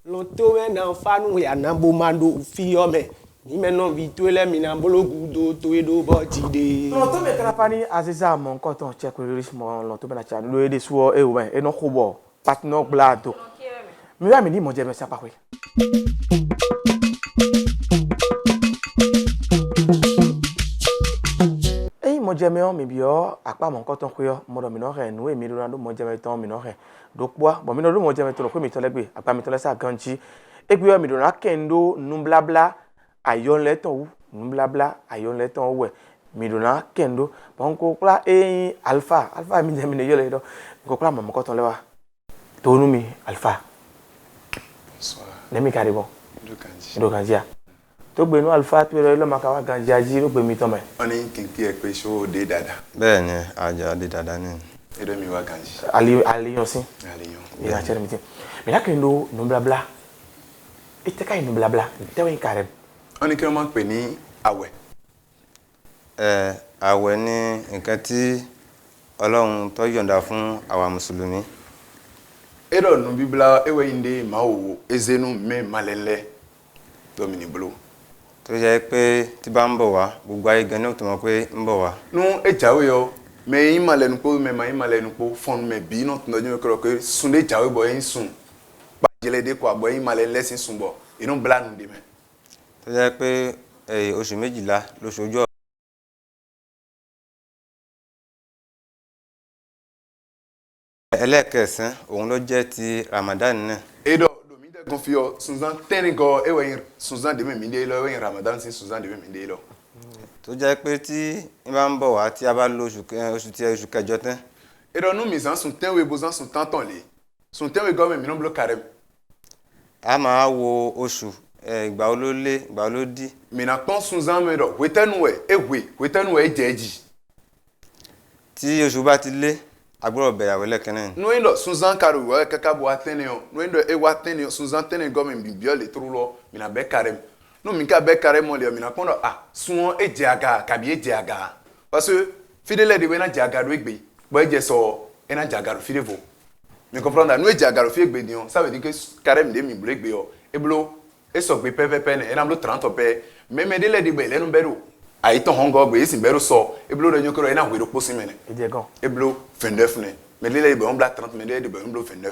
Speaker 6: lo to me na fanu ya na bo mando fi ome mi me no vi to ele mi na bologu do to edo bo jide
Speaker 1: lo to me trapani aziza mon koton che ko rish mo lo to me na cha lo ede suo e o e no khubo patno blado mi wa mi ni mo je me sa pa we mo jeme o mi bio apa mo nkan ton ko yo mo do mi no re nu e mi ronaldo mo jeme ton mi no re do po bo mi no do mo jeme to lo ko mi to legbe apa mi to le sa ganchi e gbe o mi do na kendo nu blabla ayon le ton wu nu blabla ayon le ton we mi do na kendo bon ko kla alpha mi jeme ne yo le do ko kla mo nkan ton le wa to nu mi alpha so ne mi kari bon do ganji tó gbé nu alpha pere lo makawa ganjaji ló gbé mi ton me
Speaker 8: oni kinki e pe so de dada
Speaker 9: bẹ́ẹ̀ ni aja de dada ni
Speaker 8: edo mi wa ganji
Speaker 1: ali yosin ila chere mi tin me la kendo no blabla ite kai no blabla te wen kare
Speaker 8: oni ke mo pe ni àwẹ̀
Speaker 9: àwẹ̀ ni nǹkan tí Ọlọ́run tó yọ̀ǹda fún àwa mùsùlùmí
Speaker 8: edo nu bibla ewe inde ma owo ezenu me malele domini blo
Speaker 9: tó jẹ́ pé tí bá ń bọ̀ wá gbogbo ayé gan ni ó tó mọ̀ pé ń bọ̀ wá
Speaker 8: nu ejawe yo me yin malenu po me ma yin malenu po fon me bi no tun doju me kro ke sunde jawe bo yin sun ba jele de ko agbo yin malele sin sun bo inu bla nu de me
Speaker 9: tó jẹ́ pé oṣù 12 lóṣooju ẹlẹ́kẹsàn òun ló jẹ́ ti Ramadan náà
Speaker 8: edo confio sunzan tenigo ewe sunzan de mi de lo ewe Ramadan sin sunzan de mi de lo
Speaker 9: tó jẹ́ pé tí n bá ń bọ̀ wá tí a bá lò oṣù kẹjọ tán
Speaker 8: edo nu mi zan sun tenwe bozan sun tanton le sun tenwe go mi no blo carem
Speaker 9: a máa wo oṣù ìgbà wo ló lé ìgbà wo ló dí
Speaker 8: mi na pon sunzan me do wetenuwe ejeji
Speaker 9: tí oṣù bá ti lé agboro bẹ̀rẹ̀ àwẹ̀ lẹ́kẹ̀ẹ́
Speaker 8: no indo sunzan karu wa kaka bo atene o no indo e wa atene sunzan tene go me bibio le trulo mi na be carem no mi ka be carem mo le mi na pondo sun eje aga kabi eje aga parce que fidele de we na jaga do egbe bo eje so e na jaga do fidevo mi comprendre no eje aga do fi egbe ni o ça veut dire que carem de mi blo egbe o e blo e so gbe pepe ne e na blo 30 pe me de be le no beru ayi ton hongo gbe isi beru so e blo de nyokoro e na wero posi mene
Speaker 1: e de gan
Speaker 8: e blo 29 ne me le be on bla 30 me de be on blo 29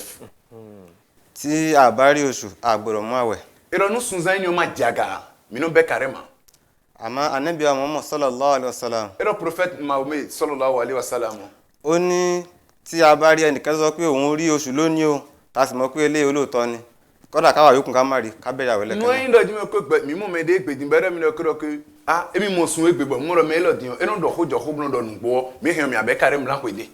Speaker 9: tí a bá rí oṣù agboro mu àwẹ̀
Speaker 8: ero nu sunzan ni o ma jaga mi no be karema
Speaker 9: àmọ́ Ànábì Muhammad sallallahu alaihi wasallam
Speaker 8: ero prophet Muhammad sallallahu alaihi wasallam
Speaker 9: ó ní tí a bá rí ẹnìkan sọ pé òun rí oṣù lónìí o tá sì mọ̀ pé eléyìí olóòótọ́ ni kódà káwa yòókù ká má rí ká bẹ̀rẹ̀ àwẹ̀ lẹ́kẹ̀ẹ́.
Speaker 8: mo ń dọ̀jú mi kó gbẹ mi mú mi dé gbèdì bẹ́rẹ̀ mi lọ kí lọ́kẹ́ ah èmi mọ̀ sun égbè bọ̀ mo lọ mẹ́lọ̀ dìyàn ẹnu dọ̀ kó jọ kó bọ́n dọ̀ nù gbọ́ mi hàn mi àbẹ́ kárẹ́ mi láǹkó ilé.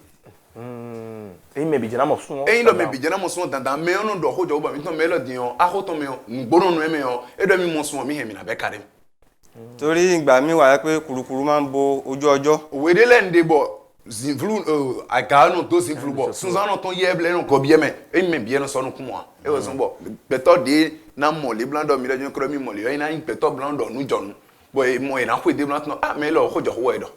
Speaker 1: eyín mẹ́bi jẹ́nà mọ̀ sún wọn.
Speaker 8: eyín dọ̀ mẹ́bi jẹ́nà mọ̀ sún wọn dandan mẹ́ ẹnu dọ̀ kó jọ bọ̀ mi tán mẹ́lọ̀ dìyàn akótó mi gbóná nù ẹ̀mẹ́ yàn ẹ̀dọ̀ mi mọ̀ sun wọn mi hàn mi àbẹ́ kárẹ́ mi.
Speaker 9: torí ìgbà mi wà pé kurukuru máa ń bo ojú ọjọ́.
Speaker 8: òwe dé lẹ́ǹde bọ̀ zinflu àgànù tó zinflu bọ̀ sunzanu tó yẹ ẹbílẹ̀ kọ́ bíẹ́ mẹ́ eyín mẹ́ bíẹ́ sọ́nù kún wa ẹ wọ́n sọ́n bọ̀ pẹ̀tọ́ de na mọ̀lẹ́ blandọ̀ mi lẹ́jọ́ kúrẹ́ mi mọ̀lẹ́ ẹ̀yin náà yín pẹ̀tọ́ blandọ̀ nu jọ̀nu bọ̀ mọ̀ ẹ̀ náà kó èdè blandọ̀ ah mẹ́ lọ kó jọ̀ kó ẹ̀dọ̀.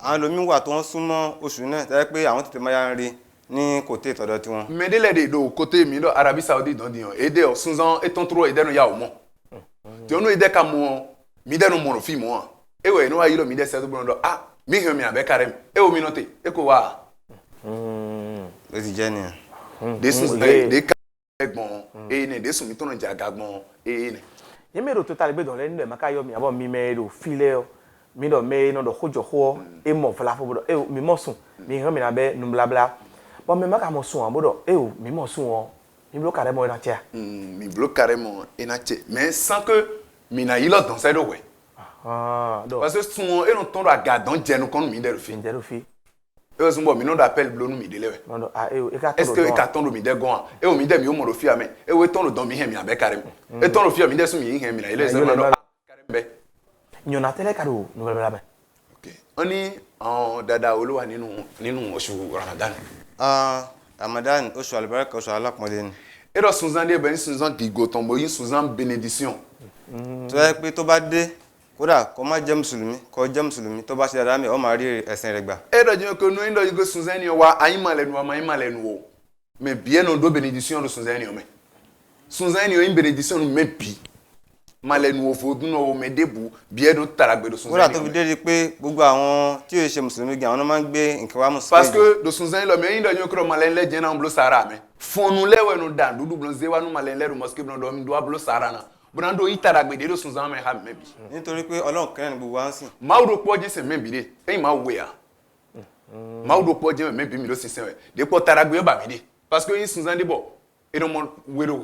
Speaker 9: àwọn lomi wà tó ń súnmọ́ oṣù náà tẹ́ pé àwọn tètè máa ń rí ní kòtè ìtọ́dọ̀ tiwọn.
Speaker 8: mẹ́dẹ́lẹ̀ de do côté mi dọ̀ Arabie Saoudite dọ̀ diyan èdè ọ̀ sunzan ètò tó èdè nu yà ọ̀ mọ̀ tí onu èdè ka mọ̀ mi dẹ́nu mọ̀rọ̀ fi mọ̀ ẹ wẹ̀ inú wa yìí lọ mi dẹ́ sẹ́tù bọ̀ ah mi hàn mi àbẹ́ kárẹ́ mi ẹ wo mi nọ tẹ ẹ kò wá.
Speaker 9: ó ti jẹ́ nìyẹn.
Speaker 8: de ka gbọ̀n ne de sùn mi tọ̀nà jàgà gbọ̀n ne.
Speaker 1: yẹn mi ro tó tali gbé dọ̀lẹ́ nílẹ̀ maka yọ mi àbọ̀ mi mẹ́ ro filẹ̀ ọ mi dọ̀ mẹ́ iná dọ̀ kójọ kó e mọ̀ fọlá fọ bọ̀dọ̀ e mi mọ̀ sùn mi hàn mi nàbẹ́ nublabla bọ̀ mi maka mọ̀ sùn àbọ̀dọ̀ e mi mọ̀ sùn ọ mi bolo kàrẹ́ mọ̀ ẹ̀ nà tiẹ̀.
Speaker 8: mi bolo kàrẹ́ mọ̀ ẹ̀ nà tiẹ̀ mais sans que mi na yí lọ dàn sẹ́dọ̀ wẹ̀. parce que sun e no tɔn do agadɔn jɛnu kɔnu mi dɛ do fi.
Speaker 1: njɛ do fi.
Speaker 8: e bɛ sun bɔ mi n'o do appel bulonu mi dele wɛ. est ce que e ka tɔn do mi dɛ gɔn wa e o mi dɛ mi o mɔ do fi ya mɛ e o tɔn do dɔn mi hɛn mi a bɛ kari mi e tɔn do fi ya mi dɛ sun mi yi hɛn mi na e lɛ sɛ ma dɔn kari mi bɛ.
Speaker 1: ɲɔna tɛlɛ ka do nubɛlɛbɛlɛ mɛ.
Speaker 8: ok an ni dada olu wa nínú oṣù Ramadan.
Speaker 9: Ramadan oṣù alibarika oṣù alápọ̀nlé ni.
Speaker 8: e dɔ sunzan de bɛ ni sunzan digo tɔn bɔ yin sunzan bénédiction.
Speaker 9: tó yẹ pé tó bá dé kódà kó má jẹ́ mùsùlùmí kó jẹ́ mùsùlùmí tó bá ṣe dáadáa mi ó máa rí ẹ̀sìn rẹ̀ gbà.
Speaker 8: e dɔ jẹ́ ko nu e dɔ jẹ́ ko sunzan ni wa ayin ma lẹ́nu wa ma ayin ma lẹ́nu o mais bien no do bénédiction do sunzan ni o mɛ sunzan ni o yin bénédiction no mɛ bi ma lẹ́nu o fo dun o mɛ debu bien do taragbe do sunzan ni o mɛ.
Speaker 9: kódà tó fi dé pé gbogbo àwọn tí yóò ṣe mùsùlùmí gan àwọn máa ń gbé nǹkan wá mùsùlùmí.
Speaker 8: parce que do sunzan lɔ mais yin dɔ jẹ́ ko ma lẹ́nu lɛ jẹ́ na bulo sahara mɛ fonu lɛwɛ no dan dudu bulo zewa no ma lẹ́nu lɛ do mosquée bulo do mi do bulo sahara na bunando itaragbe de do sunzan mɛ ha mɛ bi.
Speaker 9: nítorí pé Ọlọ́run kẹrin gbogbo wa ń sìn.
Speaker 8: maaw do kpɔ jɛsɛ mɛ bi de eyin maaw we ya maaw do kpɔ jɛsɛ mɛ bi mi do sisan wɛ de kpɔ taragbe yɛ ba mi de parce que yin sunzan de bɔ edo mɔ wero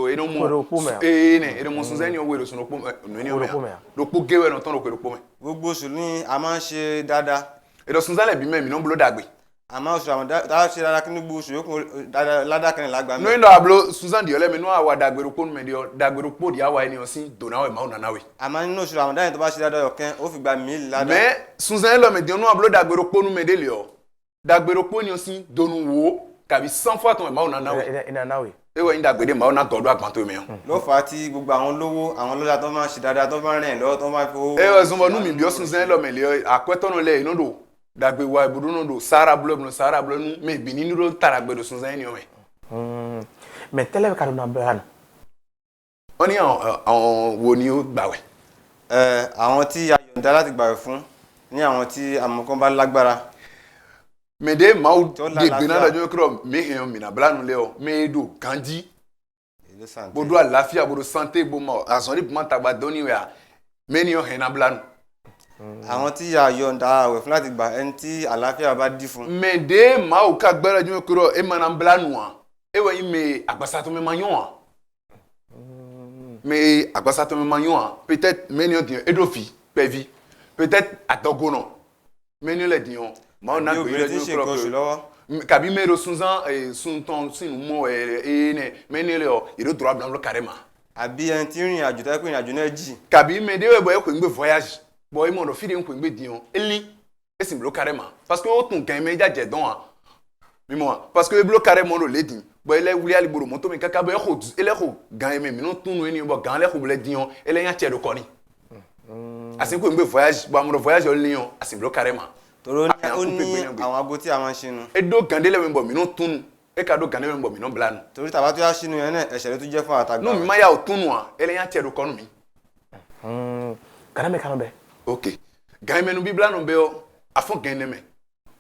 Speaker 8: edo mɔ ne edo mɔ sunzan ni o wero sunu kpɔ nuni o mɛ do kpɔ gewɛ nɔ tɔn do kpɔ kpɔ mɛ.
Speaker 9: gbogbo oṣù ni a máa ń ṣe dáadáa.
Speaker 8: edo sunzan lɛ bi mɛ mi n'o bolo dagbe.
Speaker 9: àmọ́ oṣù àwọn dáa ṣe dáadáa kí ní gbogbo oṣù yòókù ládàá kẹrin lágbàá mi.
Speaker 8: n'o yin dɔ a bolo sunzan di yɔlɛ mi n'o awa dagbero kpɔ numɛ di yɔ dagbero kpɔ di awa yi ni yɔ si donna wɛ maaw nana wɛ.
Speaker 9: àmọ́ nínú oṣù àwọn dáa yẹn tó bá ṣe dáadáa yọ kẹ́ ó fi gba mílì ládàá.
Speaker 8: mais sunzan yɛ lɔ mɛ di yɔ n'o a bolo dagbero kpɔ numɛ de li yɔ dagbero kpɔ ni yɔ si donu wo kabi 100 fois tɔn maaw nana wɛ. e wɔ yin dagbe de maaw na tɔ do agbanto mɛ.
Speaker 9: ló fà á tí gbogbo àwọn olówó àwọn lọ́jà tó máa ń ṣe dáadáa tó máa ń rìn lọ́wọ́ tó máa ń fowó.
Speaker 8: e wɔ sunbɔ nu mi bi yɔ sunzan yɛ lɔ mɛ li yɔ akpɛtɔ no lɛ yen no do dagbe wa ibudu no do sahara bulo nu mɛ bini ni do taragbe do sunzan yɛ ni yɔ mɛ.
Speaker 1: mɛ tɛlɛ bɛ ka do na bɛ yan.
Speaker 8: wọ́n ní àwọn wo ni ó gbàwẹ̀.
Speaker 9: àwọn tí a yọ̀ǹda láti gbàwẹ̀ fún ní àwọn tí àmọ̀kàn bá lágbára.
Speaker 8: mɛde maaw de gbena lajɔ kúrò mehɛn minabila nu lɛ o meedo kandi bodo àlàáfíà bodo santé boma azɔnni boma tagba dɔnni wɛ mɛni yɔ hɛn nabila nu.
Speaker 9: àwọn tí a yọ̀ǹda àwẹ̀ fún láti gbà ẹni tí àlàáfíà bá dí fún.
Speaker 8: mɛde maaw ka gbɛrɛ jɔ kúrò e mana bila nu wa e wa yi mɛ agbasatɔ mɛ ma yɔn wa mɛ agbasatɔ mɛ ma yɔn wa peut-être mɛni yɔ diɲɛ edo fi pɛvi peut-être atɔgonɔ mɛni lɛ diɲɛ. maaw na gbɛrɛ jɔ kúrò kabi mɛro sunzan suntɔn sinu mɔ ne mɛni lɛ yɔ yɛrɛ dɔrɔn bila lɔ kari ma.
Speaker 9: àbí ẹni tí rìn àjò tẹ́ pé ìrìn àjò náà jì.
Speaker 8: kabi mɛde wɛ bɔ e ko n gbɛ voyage bɔ e mɔ dɔ fi de n ko n gbɛ diɲɛ eli e si bilo kari ma parce que o tun kɛn mɛ i ja jɛ dɔn wa mi mɔ wa parce que e bilo kari mɔ do le di bɔn ele wuli ali bolo moto mi kaka bɔ ele ko gan ye mɛ minnu tunu ye ni bɔ gan ele ko bilɛ diɲɛ ele nya cɛ do kɔni a se ko n gbɛ voyage bɔn a mɔ dɔ voyage ɔli ni yɔ a si bilo kari ma.
Speaker 9: toro ó ní àwọn abo tí a máa ń ṣinu.
Speaker 8: e do gandele mi bɔ minnu tunu e ka do gandele mi bɔ minnu bila nu.
Speaker 9: torí tàbá tó yá ṣinu yẹn náà ẹ̀ṣẹ̀ ló tún jẹ́ fún àtàgbà.
Speaker 8: n'o mi ma yà o tunu wa ele nya cɛ do kɔnu mi.
Speaker 1: gana mɛ kanu bɛ.
Speaker 8: ok gan mɛ nu bibila nu bɛ yɔ a fɔ gan nɛmɛ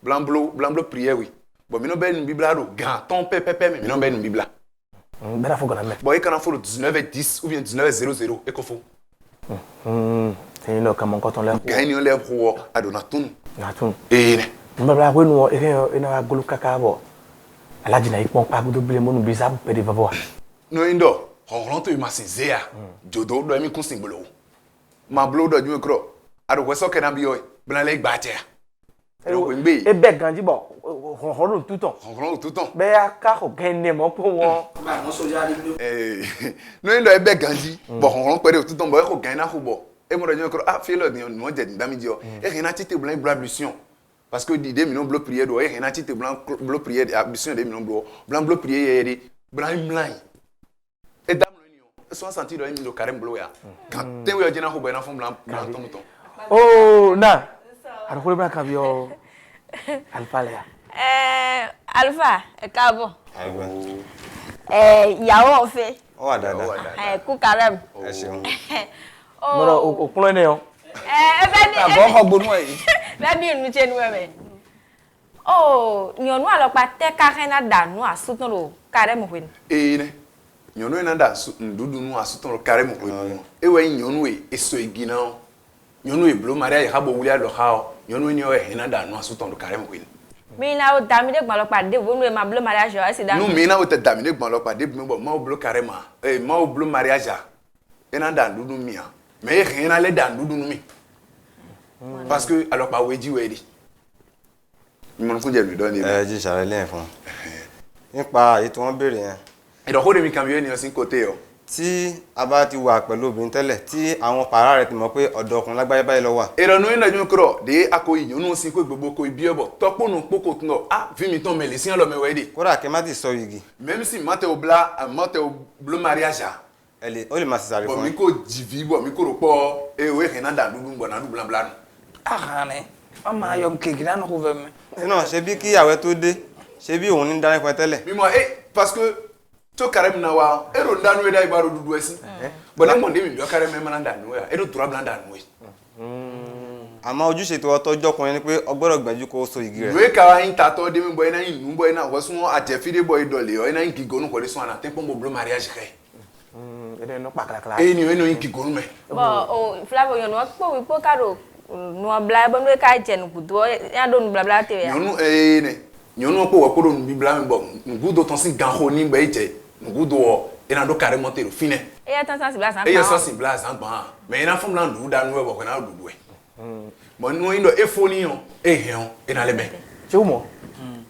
Speaker 8: blanblo prière wi bɔn minnu bɛ nu bibila do gan tɔn pɛpɛpɛ mi minnu bɛ nu bibila.
Speaker 1: bɛɛ na fɔ gana mɛ.
Speaker 8: bɔn e kana fɔ 19h10 ou bien 19h00 e ko fɔ.
Speaker 1: sɛyin dɔ kama kɔtɔn lɛ.
Speaker 8: gan ni o lɛ wɔ a donna tunu.
Speaker 1: na tunu.
Speaker 8: ee nɛ.
Speaker 1: n bɛ bila ko nu e ka golo kaka bɔ alaji na ipon pa gudo bele monu bisa pede vavo
Speaker 8: no indo honron to ma sinzea jodo do mi kun sin bolo ma blo do ju kro ado we so ke na bi o blan le gba te
Speaker 1: e be ganji bo honron tout temps be ya ka ko genne mo po won
Speaker 2: ba no soja ri
Speaker 8: no indo e be ganji bo honron pere tout temps bo ko ganna ko bo e mo do ju kro fi lo ni mo je ndami di o e rin na tite blan blablution parce que d'idée mi non bloc prière do e rin na tite blan bloc prière ablution de mi non bloc prière e blan et dame le sont senti do mi do carême blo ya quand te we jena ko be na fon blan ton ton
Speaker 1: oh na ara ko bla kabio alpha le
Speaker 3: Alpha káàbọ̀
Speaker 9: Àgbà.
Speaker 3: ìyàwó ọ̀fẹ́
Speaker 9: Ó wà dáadáa.
Speaker 3: kú carême
Speaker 9: Ẹ ṣeun.
Speaker 1: mo o kun le o
Speaker 3: ebe ni
Speaker 2: abo ho gbonu e
Speaker 3: be bi nu che nu ebe oh nyonu alopa te ka na danu asutun ro carême hwen
Speaker 8: ne nyonu na da ndudu nu asuton carême ko e we nyonu e eso igina nyonu e blo maria ya bo wuli alo ha nyonu ni o e na da nu asuton carême ko
Speaker 3: mi na o dami de gbon lo pade wonu e ma blo mariage o si dami
Speaker 8: nu mi na o te dami de gbon lo pade mi bo ma o blo carême ma o blo mariage e na da ndudu mi a mais e na le da ndudu nu mi parce que alors pa weji wedi mo n ko je lu do ni
Speaker 9: Ẹ jí ṣàlàyé lẹ́yìn fún. Nípa èyí tí wọ́n béèrè yẹn.
Speaker 8: e do ko de mi kan bi ni o sin côté o
Speaker 9: Tí a bá ti wà pẹ̀lú obìnrin tẹ́lẹ̀ tí àwọn pàrà rẹ̀ ti mọ̀ pé ọ̀dọ̀ ọkùnrin lágbáyé báyìí ló wà.
Speaker 8: ero nu ina ju kro de akoyi nyonu sin ko gbogbo ko ibi obo topo nu poko tun o vi mi ton mele sin lo me wedi
Speaker 9: Kódà kẹ́ má ti sọ igi.
Speaker 8: même si mate o blo mariage
Speaker 9: Ó lè máa ṣàṣàrè
Speaker 8: bo
Speaker 9: fún
Speaker 8: mi
Speaker 9: yín.
Speaker 8: ko jivi bo mi ko ro po e we ke na da dudu bo na du blan blan
Speaker 2: ahane ama yom keke na no ko ve me
Speaker 9: Náà ṣe bí kí ìyàwó tó dé ṣe bí òun ní dání fún ẹ tẹ́lẹ̀.
Speaker 8: mi mo parce que to carême na wa e ro ndanu e dai baro dudu esi bo na mo de mi do carême ma na da nu ya e do tura blan da nu
Speaker 9: Àmọ́ ojúṣe tó ọtọ́jọ́ ọkùnrin ni pé o gbọ́dọ̀ gbìyànjú kó so igi rẹ̀.
Speaker 8: we ka wa in ta to de mi boy na in nu boy na wo sun atefide boy dole o na in ki gonu ko le sun na te pon blo mariage kai
Speaker 1: ede no pa kala
Speaker 8: e ni we no in ki gonu me
Speaker 3: bo o Flavio nyonu po wi po karo no bla bo no ka je nu kudo ya do nu bla bla te ya
Speaker 8: nyonu ne nyonu ko wo ko do nu bibla me bo ngudo ton sin ganho ni gbe je ngudo o e na do carrément te ro fine
Speaker 3: e ya tan san si bla san
Speaker 8: e ye so sin blaz an gban mais ina fom lan du da nu e bo ko na dudu e mo nu indo e foni yon e hen e na lebe
Speaker 1: che umo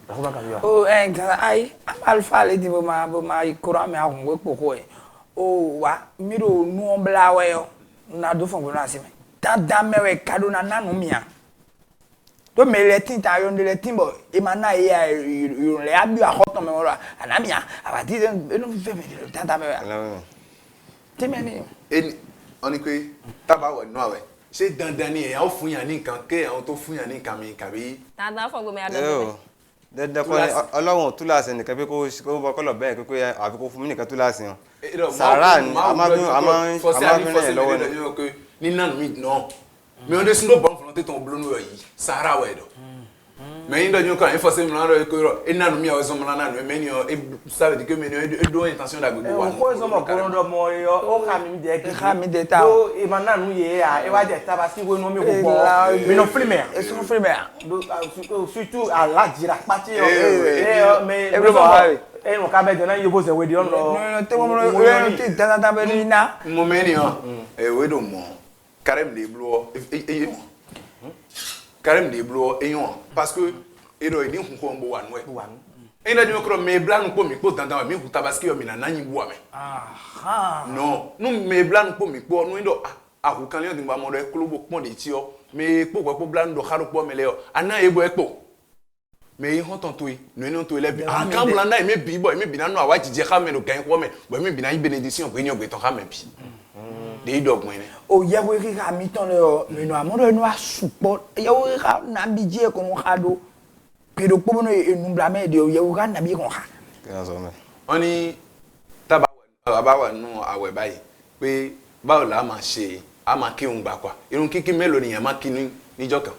Speaker 1: ara ko bla kabio
Speaker 2: o ga ai alfa le di bo ma ikura me ahun we poko e o wa mi ro nu bla we yo na do fon bo na se me dada mewe kado na nanu mia to me le tin ta yo le tin bo e ma na ya yo le abi ahoto me wora anamia abati e no fe me dada mewe ti me ni
Speaker 8: e oni pe taba wo nu awe ṣé dandan ni e a fún yan ní nǹkan ke àwọn tó fún yan ní nǹkan mi kabi
Speaker 3: tan fo go me
Speaker 9: Ẹ
Speaker 3: ado
Speaker 9: o dandan kọ́ ni Ọlọ́run tú láàsì nìkan pé kó bọ́ kọ́lọ̀ bẹ́ẹ̀ pé àfi kó fún mi nìkan tú láàsì hàn. Sàrà ni a máa fi rìn lọ́wọ́ ni.
Speaker 8: Ni nan mi no mi on de sun do bon fun te ton blonu yi Sahara we do mais ndo nyo kan forcer mi ro ko ro e nanu mi a so mo nanu me ni o e ça veut dire que me ni e do intention da gbogbo wa
Speaker 1: ko so mo ko ndo mo yo o ka mi de ki
Speaker 2: ka mi de ta
Speaker 1: o e ma nanu ye ya e wa je ta ba si we no mi ko bo mi no frime
Speaker 2: e so frime
Speaker 1: surtout à la jira pati yo mais e no ka be de na yo bo se we di on lo
Speaker 2: no te mo no ti dada be ni na
Speaker 8: mo me ni o e we do mo carême de blo carême de blo e yon parce que e do e din ko mbo wa no e na jimo kro me blan ko mi ko dandan mi huta parce que yo mi na nanyi bu ame
Speaker 2: aha
Speaker 8: non no me blan ko mi ko no ndo a ku kan yo din ba mo do e klubo pon de ti o me po blan do kharo po mele o ana e bo e po me yi hon ton to yi no eno to le bi an kan blan na e me bi boy me bi na no awa jije kha me do gan ko me bo me bi na yi benediction ko ni ogbe ton kha me bi de dogbon ni
Speaker 2: o ye we ki ka mi ton le me no amodo no asupo ye we ka na bi je ko no ha do pero po no e nu bla me de o ye we ka na bi ko ha
Speaker 9: Kí ni sọ mẹ́?
Speaker 8: oni taba wa nu awe báyìí pé báwo la ma ṣe a ma kí un gba kwa irun kíkí mélòó ni yan ma kí níjọ́ kan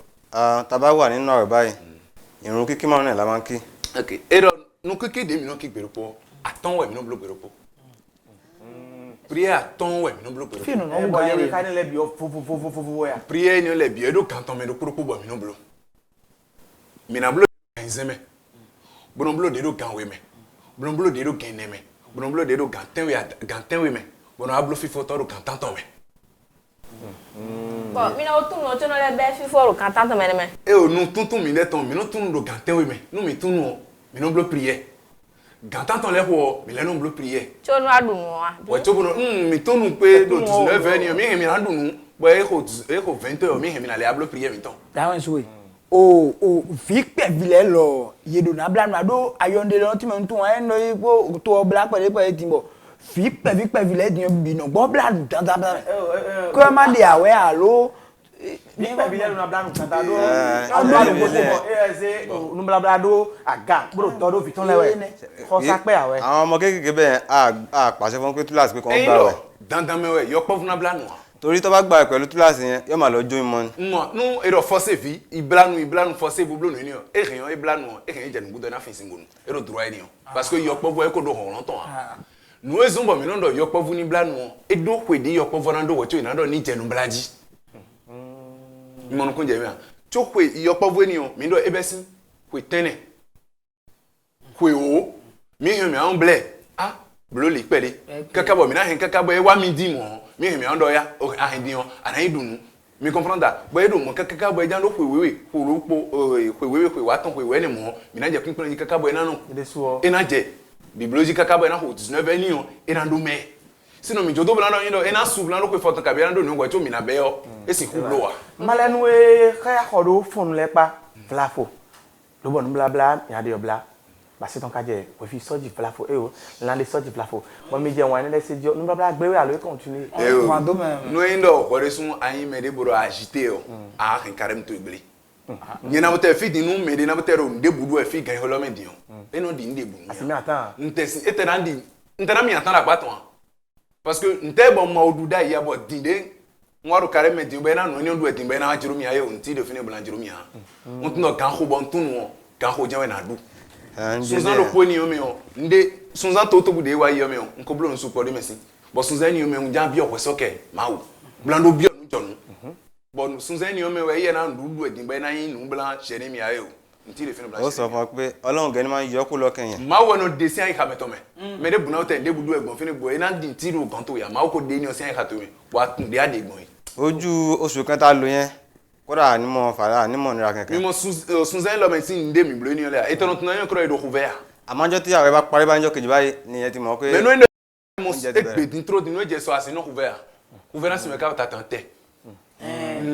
Speaker 9: Tá bá wà nínú àwẹ̀ báyìí ìrun kíkí márùn náà la máa ń kí.
Speaker 8: okay ero nu kíkí de mi no kí gbèròpọ̀ aton we mi no blo gbèròpọ̀ prière aton we mi no blo gbèròpọ̀
Speaker 2: fi no no
Speaker 1: e bo
Speaker 2: gba
Speaker 1: ye
Speaker 2: ye
Speaker 1: ka ni le bi o fo ya
Speaker 8: prière ni o le bi edo kan ton me do kúrò bo mi no blo mi na blo enzeme bonomblo de do gan we me bonomblo de do gan ne me bonomblo de do gan ten we me bono ablo fifo to do gan tanton we
Speaker 3: bon mi no tunu o chono le be fifo ro kan tanton me ne me
Speaker 8: e o nu tuntun mi le ton mi no tunu do gan ten we me nu mi tunu mi no blo prier gan tanton le ho mi le no blo prier
Speaker 3: chono adunu wa
Speaker 8: wa chobono mi tunu pe do 19 ni mi mi adunu bo e ko 20 mi mi na le ablo prier mi ton
Speaker 2: da wan so o fi pe bile lo yedo na bla na do ayonde lo ti mo ntun wa no ipo to bla pe timbo fi pe bile din bi no gbo bla du tan ko ma de awe alo
Speaker 1: ni pe bile na bla nu tata do alo go so se nu bla do aga bro to do fi ton lewe ko sa pe awe
Speaker 9: àwọn ọmọ kékèké be a pàṣẹ fún pé túláàsì pé kon gba we
Speaker 8: dandan mewe yo po fún bla nu
Speaker 9: torí tó bá gba pẹ̀lú túláàsì yẹn yó ma lọ join mon
Speaker 8: no ero forcer vi iblanu forcer bu blonu ni o e kan iblanu e kan je nu gudo na fin singonu ero droit ni o parce que yo po bo e ko do horon ton nu ezumbo mi no do yo po vu ni blanu e do kwedi yo po vo do wo cho ina do ni je nu blaji mo no kun je mi a cho kwe yo po vu ni o mi do ebesin kwe tene kwe o mi he mi an ble ah blo le pele kaka bo mi na hen kaka bo e wa mi di mo mi he mi an do ya o ahen di on ana idunu mi comprendre bo e do mo kaka bo e jan do kwe wewe kwe wewe kwe wa ton kwe we ni mo mi na je pinpin ni kaka bo e na no e na je biblioji kaka bo e na ho 19 ni on e na do me sino mi jodo blando ndo e na su blando kwe foto ka bi na do ni ngwa cho mi na be yo e si ku lo wa
Speaker 1: malenu e kaya khodo fonu le pa flafo lo bon bla bla ya de bla ba se ton ka je o fi soji flafo e o la le soji flafo mo mi je wan le se jo nu bla gbewe alo continue
Speaker 8: wa do me no ndo ko re sun ayin me de boro agité o a kan karem to igbele ni na mo te fi dinu me de na mo te ro nde budu e fi gan holo me dion e no di nde bunu
Speaker 1: asimi atan
Speaker 8: ntesi ete na ndi ntana mi atan la pa ton parce que nte bon ma oduda ya bo dinde ngwaru karem me dion be na no ni ndu e din be na jiru mi ayo nti de fini blan jiru mi ha ntno kan ho bon tunu kan ho jewe na du Sunzan lo po ni yo me o nde Sunzan to bude wa yo me o nko blo nsu po de mesi bo Sunzan ni yo me o jan bi o kwesoke ma wo blando bi o nu jonu bo Sunzan ni yo me o ye na ndu edin be na yin nu blan shere mi ayo nti le fini blan
Speaker 9: ó sọ fún pé Ọlọ́run gani ma yo ku lo kan yẹn
Speaker 8: ma wo no de si an ka meto me me de buna o te de budu egbon fini bo e na din ti ro kan to ya ma ko de ni o si an ka to me wa tun de ade egbon yi
Speaker 9: ojú oṣù kan ta lò yẹn kódà ni mo fara ni mo nira kankan
Speaker 8: mi mo Sunzan lo me tin nde mi blo ni o le e to no tun yan kro e do couvert
Speaker 9: àmọ́jọ́ tí àwẹ̀ bá parí bá ń jọ́ kejì báyìí ni ẹ ti mọ̀ pé
Speaker 8: mais no mo e din tro din no je so asi no couvert couvert si me ka ta tante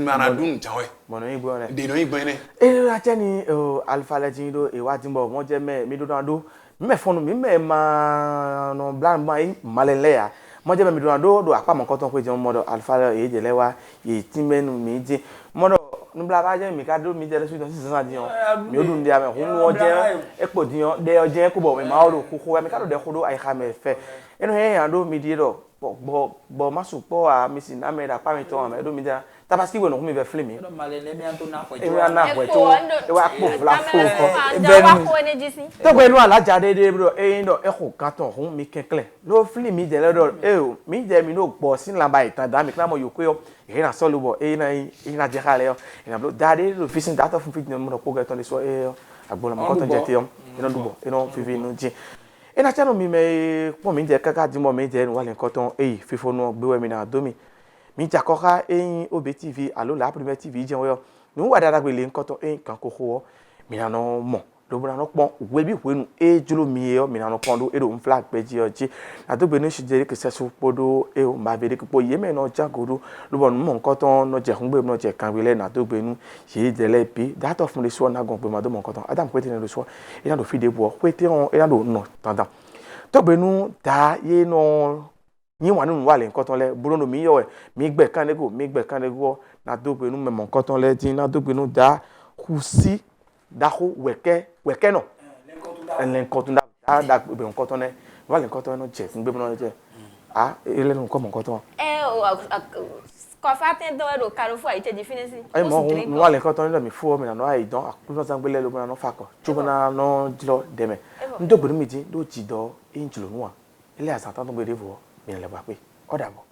Speaker 8: mana dun jawe
Speaker 1: mono igbo ne
Speaker 8: de no igbo ne
Speaker 1: e ra je ni alpha legend do e wa timbo mo je me mi do dan do me fonu mi me ma no blan mai malenle ya mo je me do dan do apa mo nkan ton pe je mo do alpha e je lewa e timenu mi je mo do nubla ba je mi ka do mi je le su don sisan dion mi odun dia me hun wo je e po dion de o je ko bo mi ma o ro ko mi ka do de ko do ai kha me fe enu he yan do mi di do bo masu po a mi sin na me da pa mi to me do mi ja ta parce que no mi ve flemi
Speaker 2: do malele mi an to na ko
Speaker 1: e wa na ko to e wa po fla fo ko
Speaker 3: e be wa ko ne jisi
Speaker 1: to pe nu ala ja de bro e ndo e ko kan ton hun mi kenkle lo flemi je le do e o mi je mi no gbo sin la ba itan da mi kla mo yo ko yo e na so lo bo e na je khale yo e na blo dade lo fisin data fun fit mo ko ga ton le so e agbola mo ko ton je ti yo e no dubo e no fifi no ji e na chano mi me po mi je kaka di mo mi je nu wa le nkan ton e fifo no gbe we mi na do mi jakoka eyin OBTV alo la Premier TV je wo nu wa dada gbe le nkan ton e kan koko mi na no mo do bra no pon we bi we nu e julo mi e mi na no pon do e do flag pe ji oji na do gbe nu si je ke sesu podo e o ma be de po ye me no jagodo lo bo nu mo nkan ton no je hun gbe no je kan gbe le na do gbe nu se de le bi that of le so na gon gbe ma do mo nkan ton adam kwete ne lo so e na do fi de bo kwete on e na do no tanda to gbe nu da ye no yin wa nu wa le nkan ton le buro no mi yo mi gbe kan le go na do gbe nu me mo nkan ton le din na do gbe nu da kusi dako weke no en nkan da gbe nkan ton ne wa le nkan ton no je gbe mo no je ele nu ko mo nkan ton
Speaker 3: ko fa ten do ro karo fu ai te definisi
Speaker 1: ai mo wa le nkan ton le mi fu mi na no ai don akulo san gbe le lo mo na no fa ko chubo na no jilo deme ndo gbe mi din do ji do injilo nu wa ile asan tan to gbe de vo mi le ba pe o da bo